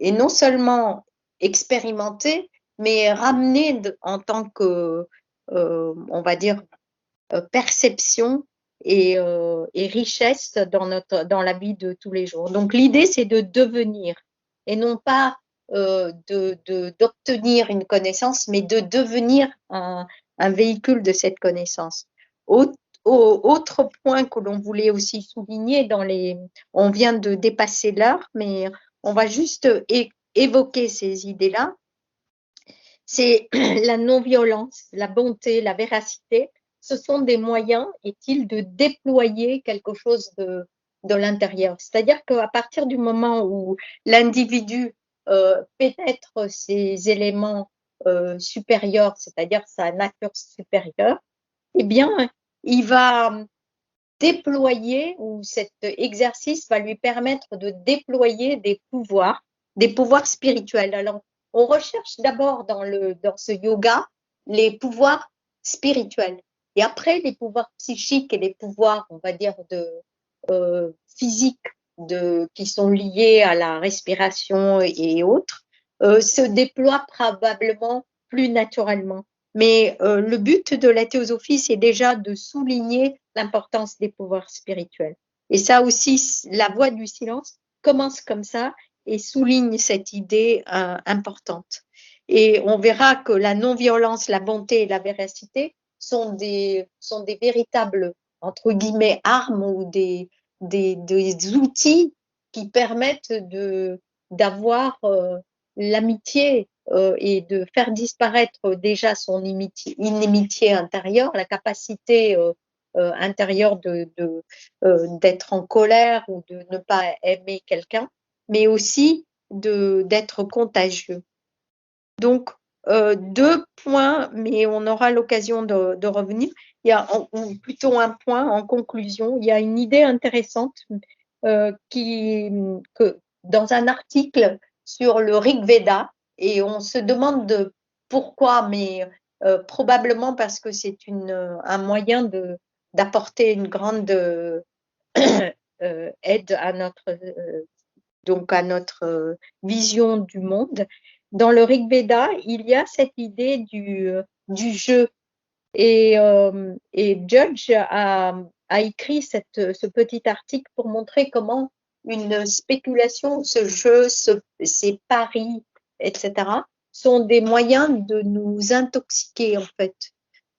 non seulement expérimentée, mais ramenée en tant que, on va dire, perception et richesse dans la vie de tous les jours. Donc l'idée, c'est de devenir et non pas d'obtenir une connaissance, mais de devenir un véhicule de cette connaissance. Autre point que l'on voulait aussi souligner on vient de dépasser l'heure, mais on va juste évoquer ces idées-là. C'est la non-violence, la bonté, la véracité. Ce sont des moyens, est-il, de déployer quelque chose de l'intérieur. C'est-à-dire qu'à partir du moment où l'individu pénètre ces éléments supérieurs, c'est-à-dire sa nature supérieure, eh bien, il va déployer, ou cet exercice va lui permettre de déployer des pouvoirs spirituels. Alors, on recherche d'abord dans ce yoga les pouvoirs spirituels. Et après, les pouvoirs psychiques et les pouvoirs, on va dire, physiques qui sont liés à la respiration et autres, se déploient probablement plus naturellement. Mais le but de la théosophie, c'est déjà de souligner l'importance des pouvoirs spirituels. Et ça aussi, la voie du silence commence comme ça et souligne cette idée importante. Et on verra que la non-violence, la bonté et la véracité sont des véritables, entre guillemets, armes ou des outils qui permettent d'avoir l'amitié et de faire disparaître déjà son inimitié intérieure, la capacité intérieure d'être en colère ou de ne pas aimer quelqu'un, mais aussi d'être contagieux. Donc, deux points, mais on aura l'occasion de revenir. Il y a plutôt un point en conclusion. Il y a une idée intéressante que dans un article sur le Rig Veda, et on se demande pourquoi, mais probablement parce que c'est un moyen d'apporter une grande aide à notre vision du monde. Dans le Rig Veda, il y a cette idée du jeu. Et Judge a écrit ce petit article pour montrer comment une spéculation, ce jeu, ces paris, etc., sont des moyens de nous intoxiquer, en fait.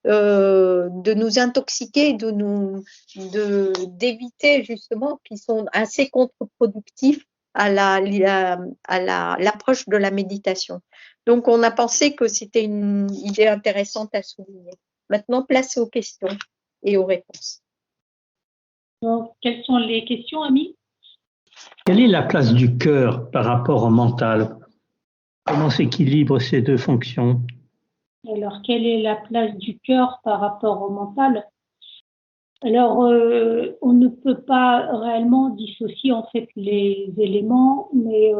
De nous intoxiquer, d'éviter justement, qui sont assez contre-productifs à l'approche de la méditation. Donc, on a pensé que c'était une idée intéressante à souligner. Maintenant, place aux questions et aux réponses. Donc, quelles sont les questions, Ami? Quelle est la place du cœur par rapport au mental? Comment s'équilibrent ces deux fonctions? Alors, quelle est la place du cœur par rapport au mental? Alors, on ne peut pas réellement dissocier en fait les éléments, mais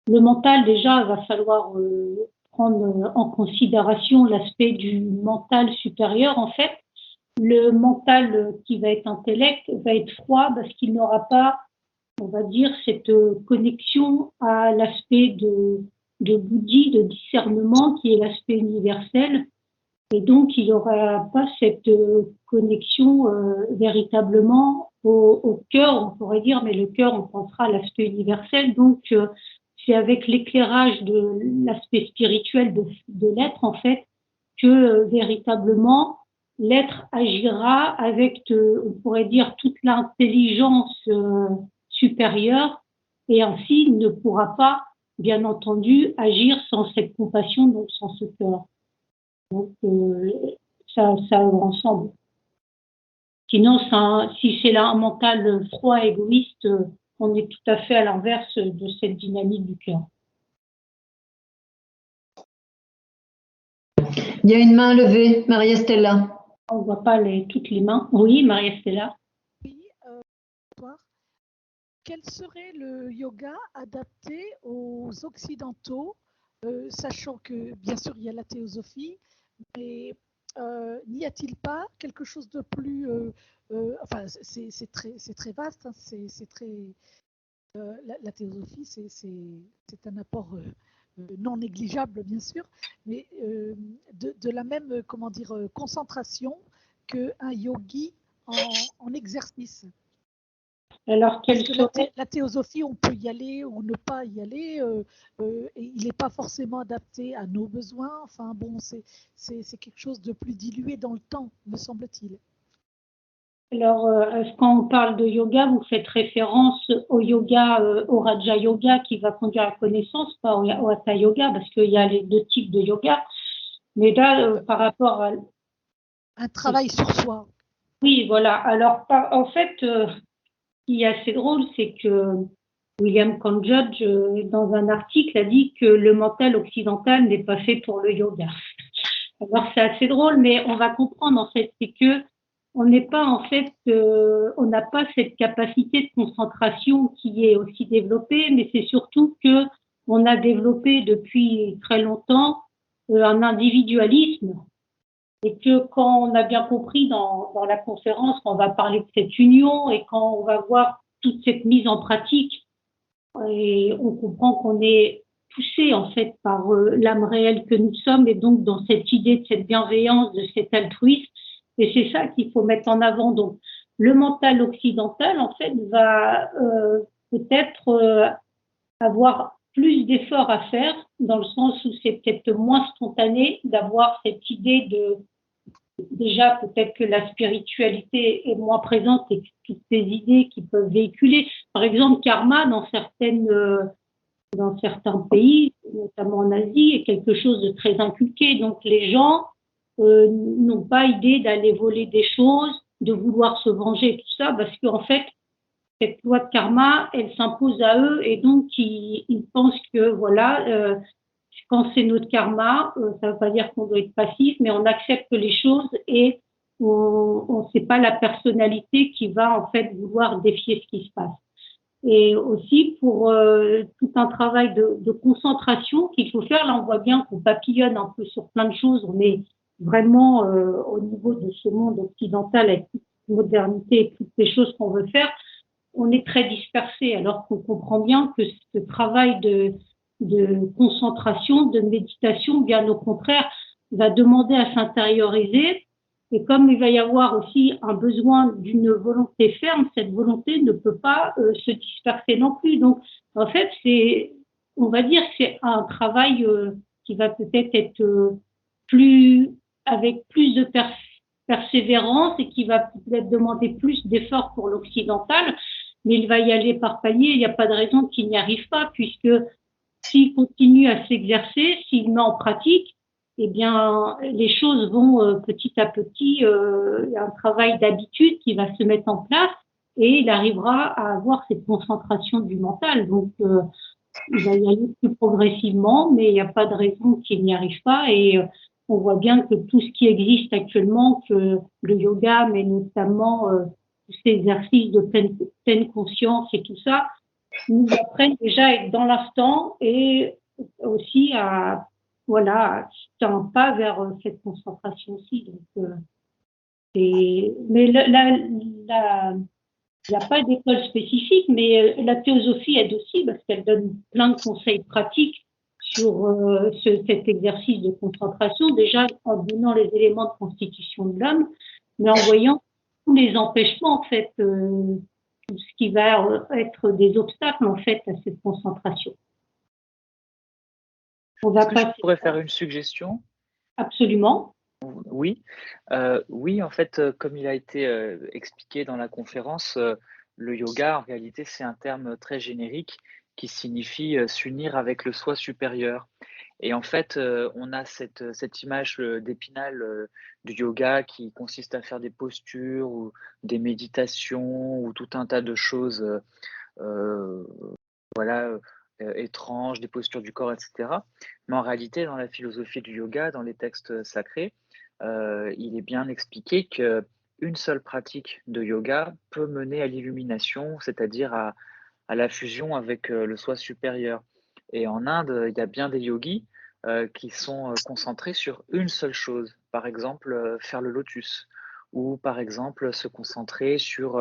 le mental, déjà, il va falloir prendre en considération l'aspect du mental supérieur. En fait, le mental qui va être intellect va être froid parce qu'il n'aura pas, on va dire, cette connexion à l'aspect de buddhi, de discernement, qui est l'aspect universel. Et donc, il n'aura pas cette connexion véritablement au cœur, on pourrait dire, mais le cœur, on pensera à l'aspect universel. Donc, c'est avec l'éclairage de l'aspect spirituel de l'être, en fait, que véritablement l'être agira avec, on pourrait dire, toute l'intelligence supérieure, et ainsi il ne pourra pas, bien entendu, agir sans cette compassion, donc sans ce cœur. Donc, ça va ensemble. Sinon, si c'est là un mental froid, égoïste, on est tout à fait à l'inverse de cette dynamique du cœur. Il y a une main levée, Maria Stella. On ne voit pas toutes les mains. Oui, Maria Stella. Oui, conservatoire. Quel serait le yoga adapté aux Occidentaux, sachant que, bien sûr, il y a la théosophie, mais n'y a-t-il pas quelque chose de plus... enfin, c'est très vaste, hein, c'est très... la théosophie, c'est un apport non négligeable, bien sûr, mais de la même, comment dire, concentration qu'un yogi en exercice. Alors, Parce que la théosophie, on peut y aller ou ne pas y aller, et il n'est pas forcément adapté à nos besoins. Enfin bon, c'est quelque chose de plus dilué dans le temps, me semble-t-il. Alors, quand on parle de yoga, vous faites référence au yoga, au Raja Yoga qui va conduire à la connaissance, pas au Hatha Yoga, parce qu'il y a les deux types de yoga. Mais là, par rapport à... Un travail sur soi. Oui, voilà. Alors, en fait, ce qui est assez drôle, c'est que William Conjudge, dans un article, a dit que le mental occidental n'est pas fait pour le yoga. Alors, c'est assez drôle, mais on va comprendre, en fait, c'est que on n'est pas, en fait, on n'a pas cette capacité de concentration qui est aussi développée, mais c'est surtout que on a développé depuis très longtemps un individualisme et que quand on a bien compris dans la conférence qu'on va parler de cette union et quand on va voir toute cette mise en pratique, et on comprend qu'on est poussé en fait par l'âme réelle que nous sommes et donc dans cette idée de cette bienveillance, de cet altruisme. Et c'est ça qu'il faut mettre en avant. Donc, le mental occidental, en fait, va peut-être avoir plus d'efforts à faire, dans le sens où c'est peut-être moins spontané d'avoir cette idée de, déjà peut-être que la spiritualité est moins présente et toutes ces idées qui peuvent véhiculer. Par exemple, karma, dans certains pays, notamment en Asie, est quelque chose de très inculqué. Donc les gens n'ont pas idée d'aller voler des choses, de vouloir se venger, tout ça, parce qu'en fait, cette loi de karma, elle s'impose à eux et donc ils pensent que voilà, quand c'est notre karma, ça ne veut pas dire qu'on doit être passif, mais on accepte les choses et on sait pas la personnalité qui va en fait vouloir défier ce qui se passe. Et aussi pour tout un travail de concentration qu'il faut faire. Là, on voit bien qu'on papillonne un peu sur plein de choses. On est vraiment au niveau de ce monde occidental avec toute la modernité et toutes les choses qu'on veut faire. On est très dispersé alors qu'on comprend bien que ce travail de concentration, de méditation, bien au contraire, va demander à s'intérioriser. Et comme il va y avoir aussi un besoin d'une volonté ferme, cette volonté ne peut pas se disperser non plus. Donc, en fait, on va dire que c'est un travail qui va peut-être être avec plus de persévérance et qui va peut-être demander plus d'efforts pour l'occidental, mais il va y aller par palier. Il n'y a pas de raison qu'il n'y arrive pas, puisque s'il continue à s'exercer, s'il met en pratique, eh bien, les choses vont petit à petit, il y a un travail d'habitude qui va se mettre en place et il arrivera à avoir cette concentration du mental. Donc, il va y aller plus progressivement, mais il n'y a pas de raison qu'il n'y arrive pas. Et on voit bien que tout ce qui existe actuellement, que le yoga, mais notamment tous ces exercices de pleine conscience et tout ça, nous apprennent déjà à être dans l'instant et aussi à faire un pas vers cette concentration aussi. Donc, mais il n'y a pas d'école spécifique, mais la théosophie aide aussi parce qu'elle donne plein de conseils pratiques sur cet exercice de concentration, déjà en donnant les éléments de constitution de l'homme, mais en voyant tous les empêchements, en fait, tout ce qui va être des obstacles, en fait, à cette concentration. Est-ce que je pourrais faire une suggestion? Absolument. Oui, oui, en fait, comme il a été expliqué dans la conférence, le yoga, en réalité, c'est un terme très générique qui signifie s'unir avec le soi supérieur. Et en fait, on a cette image d'Épinal du yoga qui consiste à faire des postures ou des méditations ou tout un tas de choses, voilà, étranges, des postures du corps, etc. Mais en réalité, dans la philosophie du yoga, dans les textes sacrés, il est bien expliqué que une seule pratique de yoga peut mener à l'illumination, c'est-à-dire à la fusion avec le soi supérieur. Et en Inde, il y a bien des yogis qui sont concentrés sur une seule chose, par exemple faire le lotus, ou par exemple se concentrer sur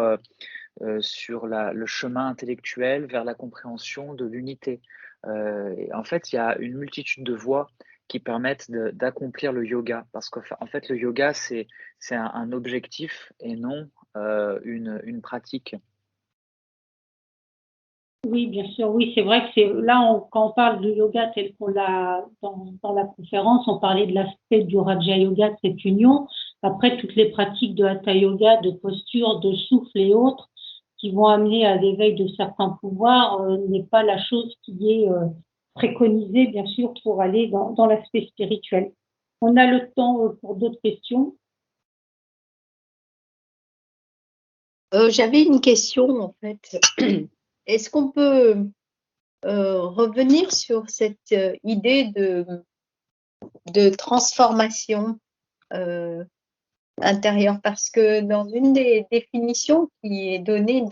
le chemin intellectuel vers la compréhension de l'unité. En fait, il y a une multitude de voies qui permettent d'accomplir le yoga, parce qu'en fait, le yoga, c'est un objectif et non une pratique. Oui, bien sûr, oui, c'est vrai que quand on parle de yoga tel qu'on l'a dans la conférence, on parlait de l'aspect du Raja Yoga, de cette union. Après, toutes les pratiques de Hatha Yoga, de posture, de souffle et autres, qui vont amener à l'éveil de certains pouvoirs, n'est pas la chose qui est préconisée, bien sûr, pour aller dans l'aspect spirituel. On a le temps pour d'autres questions. J'avais une question, en fait. Est-ce qu'on peut revenir sur cette idée de transformation intérieure? Parce que dans une des définitions qui est donnée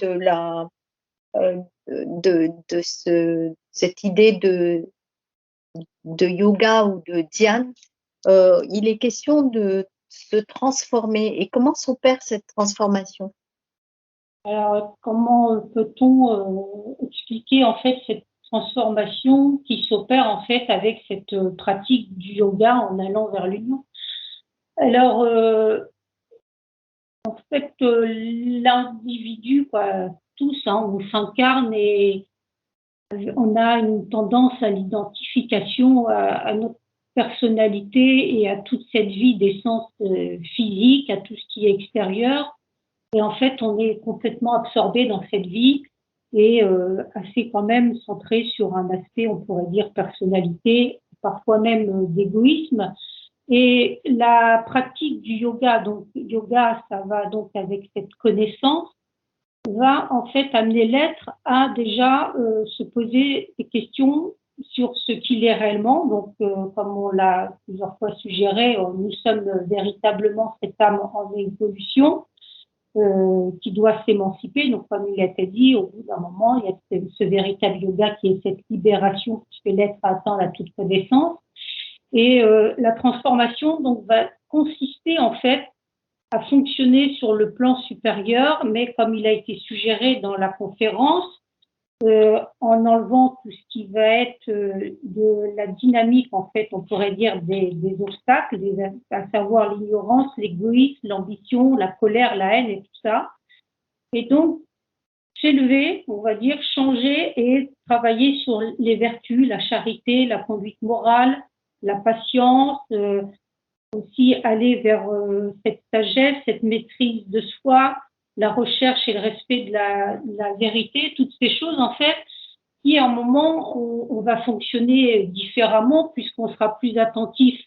cette idée de yoga ou de dhyan, il est question de se transformer. Et comment s'opère cette transformation? Alors, comment peut-on expliquer en fait cette transformation qui s'opère en fait avec cette pratique du yoga en allant vers l'union? Alors, en fait, l'individu, tous, on s'incarne et on a une tendance à l'identification à notre personnalité et à toute cette vie d'essence physique, à tout ce qui est extérieur. Et en fait, on est complètement absorbé dans cette vie et assez quand même centré sur un aspect, on pourrait dire, personnalité, parfois même d'égoïsme. Et la pratique du yoga, donc yoga, ça va donc avec cette connaissance, va en fait amener l'être à déjà se poser des questions sur ce qu'il est réellement. Donc, comme on l'a plusieurs fois suggéré, nous sommes véritablement cette âme en évolution. Qui doit s'émanciper. Donc, comme il a été dit, au bout d'un moment, il y a ce véritable yoga qui est cette libération, puisque l'être atteint la toute connaissance. Et la transformation donc va consister en fait à fonctionner sur le plan supérieur, mais comme il a été suggéré dans la conférence, en enlevant tout ce qui va être de la dynamique, en fait, on pourrait dire des obstacles, à savoir l'ignorance, l'égoïsme, l'ambition, la colère, la haine et tout ça. Et donc, s'élever, on va dire, changer et travailler sur les vertus, la charité, la conduite morale, la patience, aussi aller vers cette sagesse, cette maîtrise de soi, la recherche et le respect de la vérité, toutes ces choses en fait, qui à un moment on va fonctionner différemment puisqu'on sera plus attentif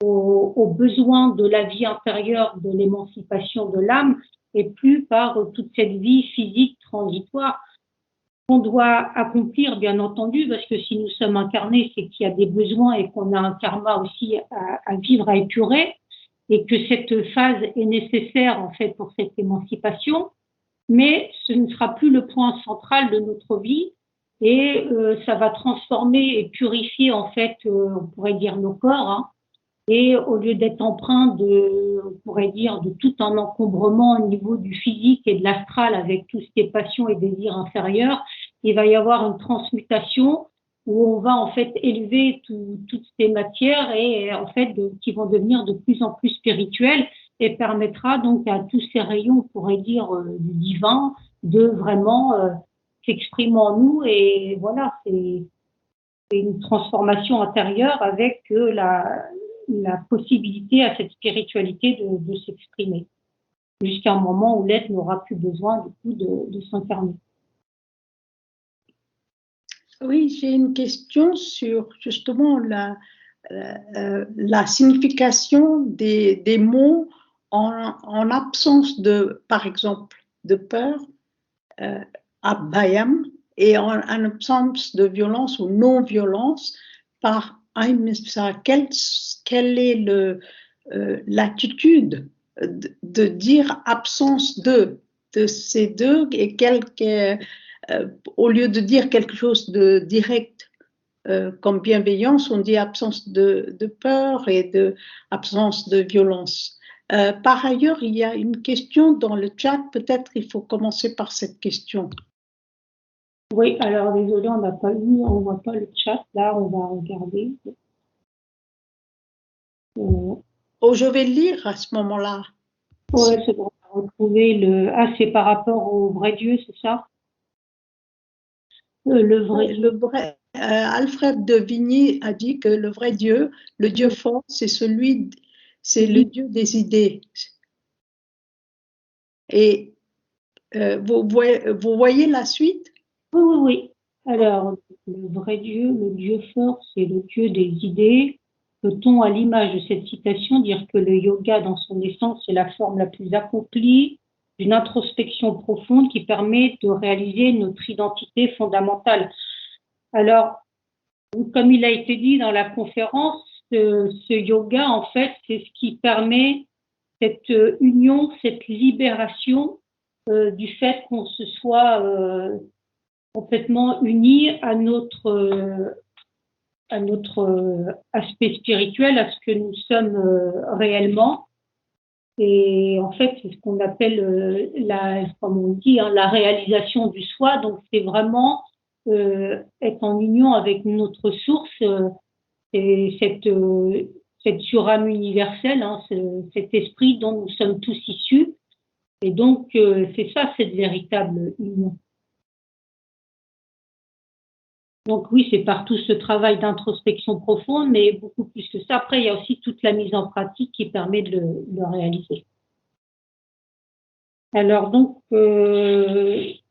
aux besoins de la vie intérieure, de l'émancipation de l'âme et plus par toute cette vie physique transitoire qu'on doit accomplir, bien entendu, parce que si nous sommes incarnés, c'est qu'il y a des besoins et qu'on a un karma aussi à vivre, à épurer, et que cette phase est nécessaire, en fait, pour cette émancipation, mais ce ne sera plus le point central de notre vie, et ça va transformer et purifier, en fait, on pourrait dire nos corps, hein, et au lieu d'être empreint on pourrait dire, de tout un encombrement au niveau du physique et de l'astral avec tout ce qui est passion et désir inférieur, il va y avoir une transmutation où on va en fait élever toutes ces matières et en fait qui vont devenir de plus en plus spirituelles et permettra donc à tous ces rayons, on pourrait dire, du divin de vraiment s'exprimer en nous et voilà, c'est une transformation intérieure avec la possibilité à cette spiritualité de s'exprimer jusqu'à un moment où l'être n'aura plus besoin du coup de s'incarner. Oui, j'ai une question sur justement la signification des mots en absence de, par exemple, de peur, abhayam, et en absence de violence ou non-violence par ahimsa. Quelle est l'attitude de dire absence de ces deux, et au lieu de dire quelque chose de direct comme bienveillance, on dit absence de peur et absence de violence. Par ailleurs, il y a une question dans le chat, peut-être il faut commencer par cette question. Oui, alors désolé, on n'a pas vu, on voit pas le chat, là on va regarder. Oh, je vais lire à ce moment-là. Oui, c'est bon, on va retrouver le... Ah, c'est par rapport au vrai Dieu, c'est ça? Le vrai Dieu. Alfred de Vigny a dit que le vrai Dieu, le Dieu fort, c'est le Dieu des idées. Et vous voyez la suite? Oui, oui, oui. Alors, le vrai Dieu, le Dieu fort, c'est le Dieu des idées. Peut-on, à l'image de cette citation, dire que le yoga, dans son essence, est la forme la plus accomplie d'une introspection profonde qui permet de réaliser notre identité fondamentale? Alors, comme il a été dit dans la conférence, ce yoga, en fait, c'est ce qui permet cette union, cette libération du fait qu'on se soit complètement unis à notre aspect spirituel, à ce que nous sommes réellement. Et en fait, c'est ce qu'on appelle comme on dit, hein, la réalisation du soi. Donc, c'est vraiment être en union avec notre source, et cette surâme universelle, hein, cet esprit dont nous sommes tous issus. Et donc, c'est ça, cette véritable union. Donc oui, c'est par tout ce travail d'introspection profonde, mais beaucoup plus que ça. Après, il y a aussi toute la mise en pratique qui permet de le réaliser. Alors donc,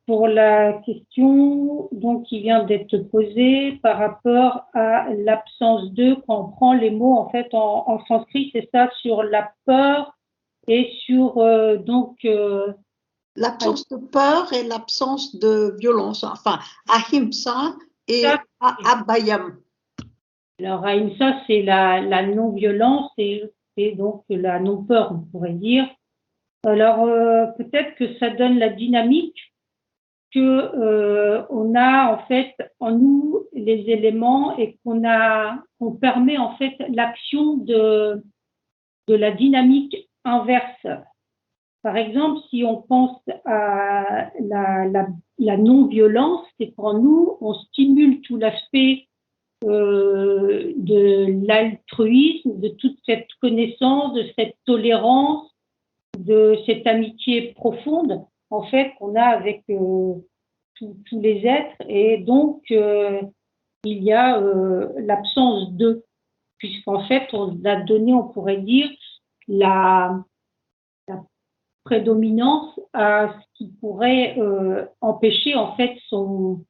pour la question donc, qui vient d'être posée par rapport à l'absence de, quand on prend les mots en fait en sanskrit, c'est ça, sur la peur et sur l'absence de peur et l'absence de violence, enfin ahimsa et abhayam. Alors ahimsa, c'est la non-violence et donc la non-peur, on pourrait dire. Alors peut-être que ça donne la dynamique que on a en fait en nous les éléments et qu'on permet en fait l'action de la dynamique inverse. Par exemple, si on pense à la non-violence, c'est qu'en nous, on stimule tout l'aspect de l'altruisme, de toute cette connaissance, de cette tolérance, de cette amitié profonde, en fait, qu'on a avec tous les êtres. Et donc, il y a l'absence d'eux, puisqu'en fait, on a donné, on pourrait dire, la prédominance à ce qui pourrait empêcher en fait son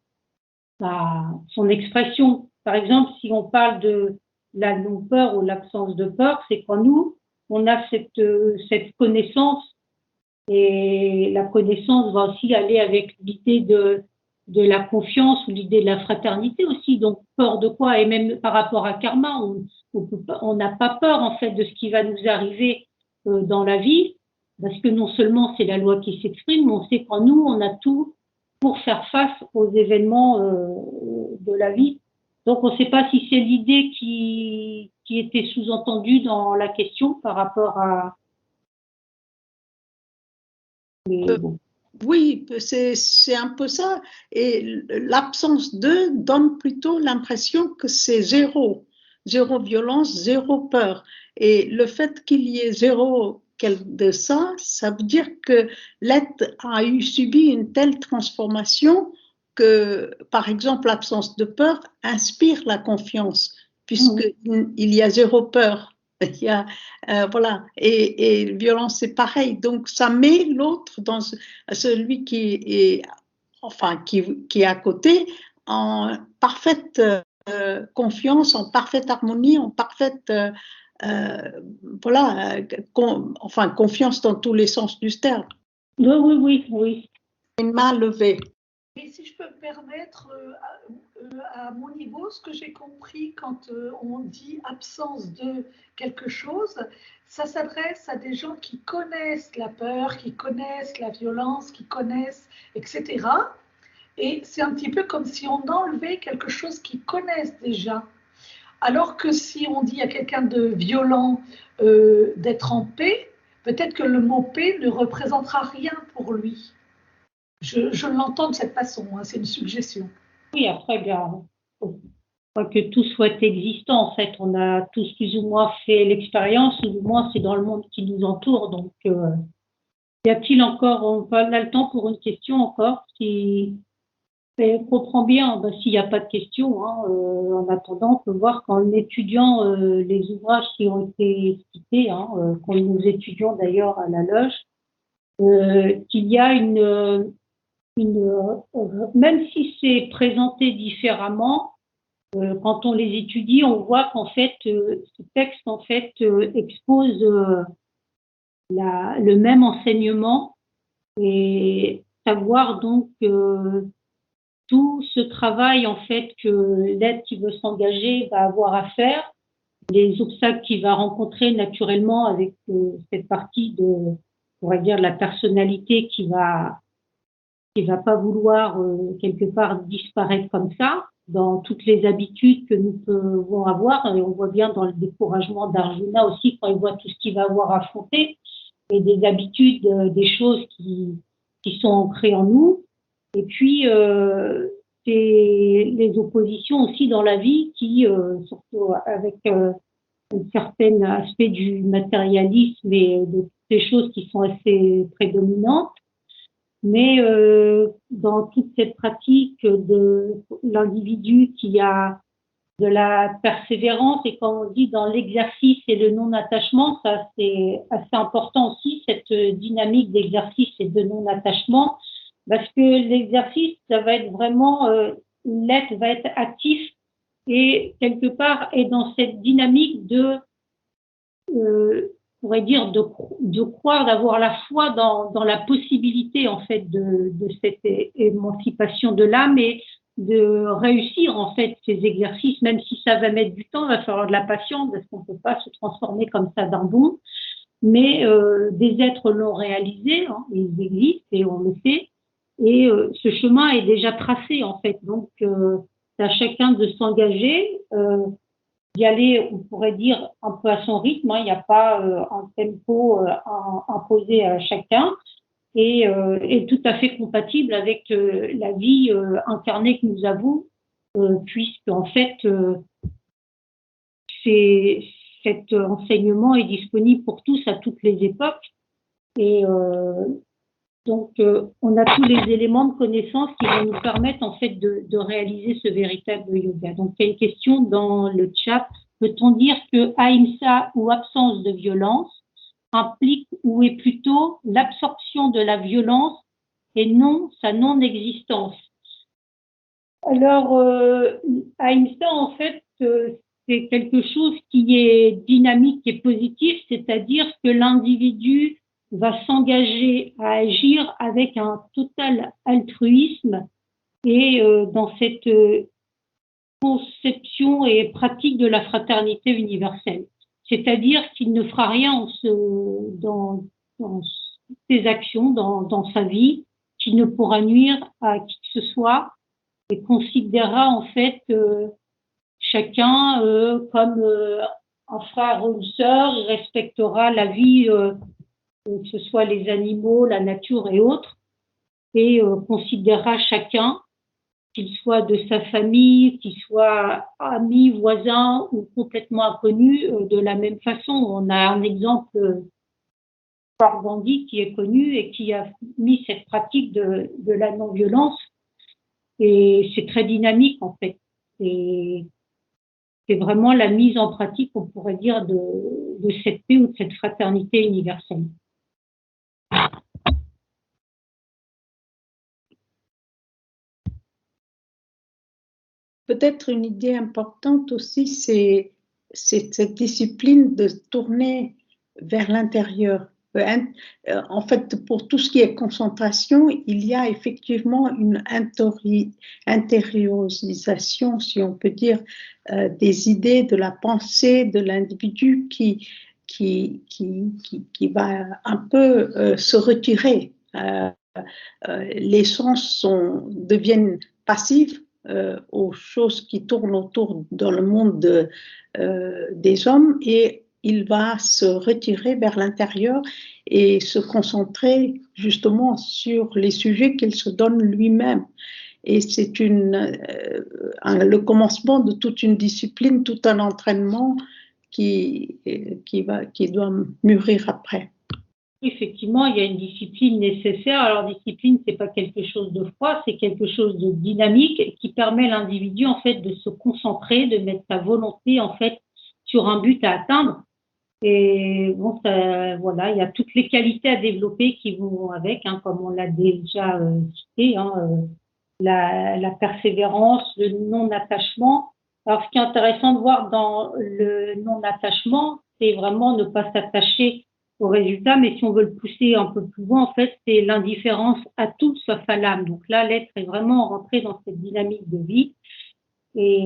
expression. Par exemple, si on parle de la non-peur ou l'absence de peur, c'est qu'en nous, on a cette connaissance, et la connaissance va aussi aller avec l'idée de la confiance ou l'idée de la fraternité aussi. Donc, peur de quoi? Et même par rapport à karma, on n'a pas peur en fait de ce qui va nous arriver dans la vie, parce que non seulement c'est la loi qui s'exprime, mais on sait qu'en nous, on a tout pour faire face aux événements de la vie. Donc, on ne sait pas si c'est l'idée qui était sous-entendue dans la question par rapport à... Mais bon. Oui, c'est un peu ça. Et l'absence de donne plutôt l'impression que c'est zéro violence, zéro peur. Et le fait qu'il y ait zéro de ça, ça veut dire que l'être a subi une telle transformation que, par exemple, l'absence de peur inspire la confiance, puisqu'il y a zéro peur. Il y a, voilà, et violence c'est pareil, donc ça met l'autre dans celui qui est à côté en parfaite confiance, en parfaite harmonie, en parfaite confiance dans tous les sens du terme. Oui. Une main levée. Et si je peux me permettre, à mon niveau, ce que j'ai compris quand on dit absence de quelque chose, ça s'adresse à des gens qui connaissent la peur, qui connaissent la violence, qui connaissent, etc. Et c'est un petit peu comme si on enlevait quelque chose qu'ils connaissent déjà. Alors que si on dit à quelqu'un de violent d'être en paix, peut-être que le mot paix ne représentera rien pour lui. Je l'entends de cette façon, hein, c'est une suggestion. Oui, après, bien, faut pas que tout soit existant. En fait, on a tous plus ou moins fait l'expérience, ou du moins c'est dans le monde qui nous entoure. Donc, y a-t-il encore, on a le temps pour une question encore si, on comprend bien, ben, s'il n'y a pas de questions, hein, en attendant, on peut voir qu'en étudiant les ouvrages qui ont été cités, hein, quand nous étudions d'ailleurs à la loge, qu'il y a même si c'est présenté différemment, quand on les étudie, on voit qu'en fait, ce texte en fait expose le même enseignement et savoir donc tout ce travail en fait que l'aide qui veut s'engager va avoir à faire, les obstacles qu'il va rencontrer naturellement avec cette partie de, on pourrait dire, la personnalité qui va pas vouloir quelque part disparaître comme ça dans toutes les habitudes que nous pouvons avoir. Et on voit bien dans le découragement d'Arjuna aussi quand il voit tout ce qu'il va avoir affronté et des habitudes, des choses qui sont ancrées en nous. Et puis c'est les oppositions aussi dans la vie qui, surtout avec un certain aspect du matérialisme et de toutes ces choses qui sont assez prédominantes. Mais dans toute cette pratique de l'individu qui a de la persévérance et comme on dit dans l'exercice et le non-attachement, ça c'est assez important aussi, cette dynamique d'exercice et de non-attachement, parce que l'exercice, ça va être vraiment, l'être va être actif et quelque part est dans cette dynamique de on pourrait dire de croire, d'avoir la foi dans la possibilité en fait de cette émancipation de l'âme et de réussir en fait ces exercices, même si ça va mettre du temps, il va falloir de la patience parce qu'on ne peut pas se transformer comme ça d'un bond. Mais des êtres l'ont réalisé, hein, ils existent et on le sait. Et ce chemin est déjà tracé en fait. Donc c'est à chacun de s'engager. D'y aller, on pourrait dire, un peu à son rythme. Hein. Il n'y a pas un tempo imposé à chacun et tout à fait compatible avec la vie incarnée que nous avons, puisque en fait, cet enseignement est disponible pour tous à toutes les époques. Et donc, on a tous les éléments de connaissance qui vont nous permettre en fait de réaliser ce véritable yoga. Donc, il y a une question dans le chat. Peut-on dire que ahimsa ou absence de violence implique ou est plutôt l'absorption de la violence et non sa non-existence? Alors, ahimsa, en fait, c'est quelque chose qui est dynamique et positif, c'est-à-dire que l'individu va s'engager à agir avec un total altruisme et dans cette conception et pratique de la fraternité universelle. C'est-à-dire qu'il ne fera rien dans ses actions, dans sa vie, qui ne pourra nuire à qui que ce soit et considérera en fait chacun comme un frère ou une sœur, il respectera la vie que ce soit les animaux, la nature et autres, et considérera chacun, qu'il soit de sa famille, qu'il soit ami, voisin ou complètement inconnu, de la même façon. On a un exemple, Gandhi, qui est connu et qui a mis cette pratique de la non-violence, et c'est très dynamique en fait. C'est vraiment la mise en pratique, on pourrait dire, de cette paix ou de cette fraternité universelle. Peut-être une idée importante aussi, c'est cette discipline de tourner vers l'intérieur. En fait, pour tout ce qui est concentration, il y a effectivement une intériorisation, si on peut dire, des idées, de la pensée de l'individu qui va un peu se retirer. Les sens deviennent passifs aux choses qui tournent autour dans le monde des hommes, et il va se retirer vers l'intérieur et se concentrer justement sur les sujets qu'il se donne lui-même. Et c'est le commencement de toute une discipline, tout un entraînement qui doit mûrir après. Effectivement, il y a une discipline nécessaire. Alors, discipline, c'est pas quelque chose de froid, c'est quelque chose de dynamique qui permet à l'individu, en fait, de se concentrer, de mettre sa volonté, en fait, sur un but à atteindre. Et bon, voilà, il y a toutes les qualités à développer qui vont avec, hein, comme on l'a déjà cité, hein, la persévérance, le non-attachement. Alors, ce qui est intéressant de voir dans le non-attachement, c'est vraiment ne pas s'attacher au résultat, mais si on veut le pousser un peu plus loin, en fait, c'est l'indifférence à tout sauf à l'âme. Donc là, l'être est vraiment rentré dans cette dynamique de vie. Et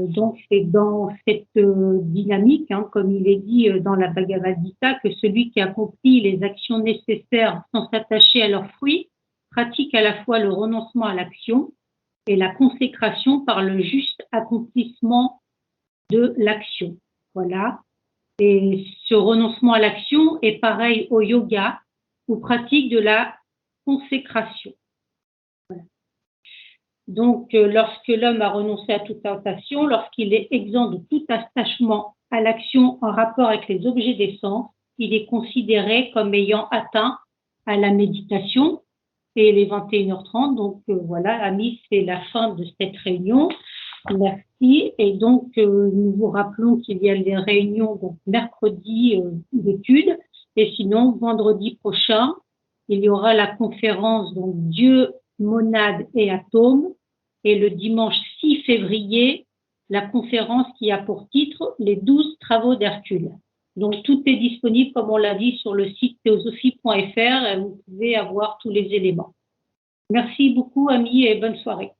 donc, c'est dans cette dynamique, hein, comme il est dit dans la Bhagavad Gita, que celui qui accomplit les actions nécessaires sans s'attacher à leurs fruits pratique à la fois le renoncement à l'action et la consécration par le juste accomplissement de l'action. Voilà. Et ce renoncement à l'action est pareil au yoga, ou pratique de la consécration. Voilà. Donc, lorsque l'homme a renoncé à toute tentation, lorsqu'il est exempt de tout attachement à l'action en rapport avec les objets des sens, il est considéré comme ayant atteint à la méditation. Et il est 21h30, donc voilà, amis, c'est la fin de cette réunion. Merci. Et donc, nous vous rappelons qu'il y a les réunions donc mercredi d'études, et sinon, vendredi prochain, il y aura la conférence donc Dieu, monade et atome, et le dimanche 6 février, la conférence qui a pour titre les 12 travaux d'Hercule. Donc, tout est disponible, comme on l'a dit, sur le site théosophie.fr, et vous pouvez avoir tous les éléments. Merci beaucoup, amis, et bonne soirée.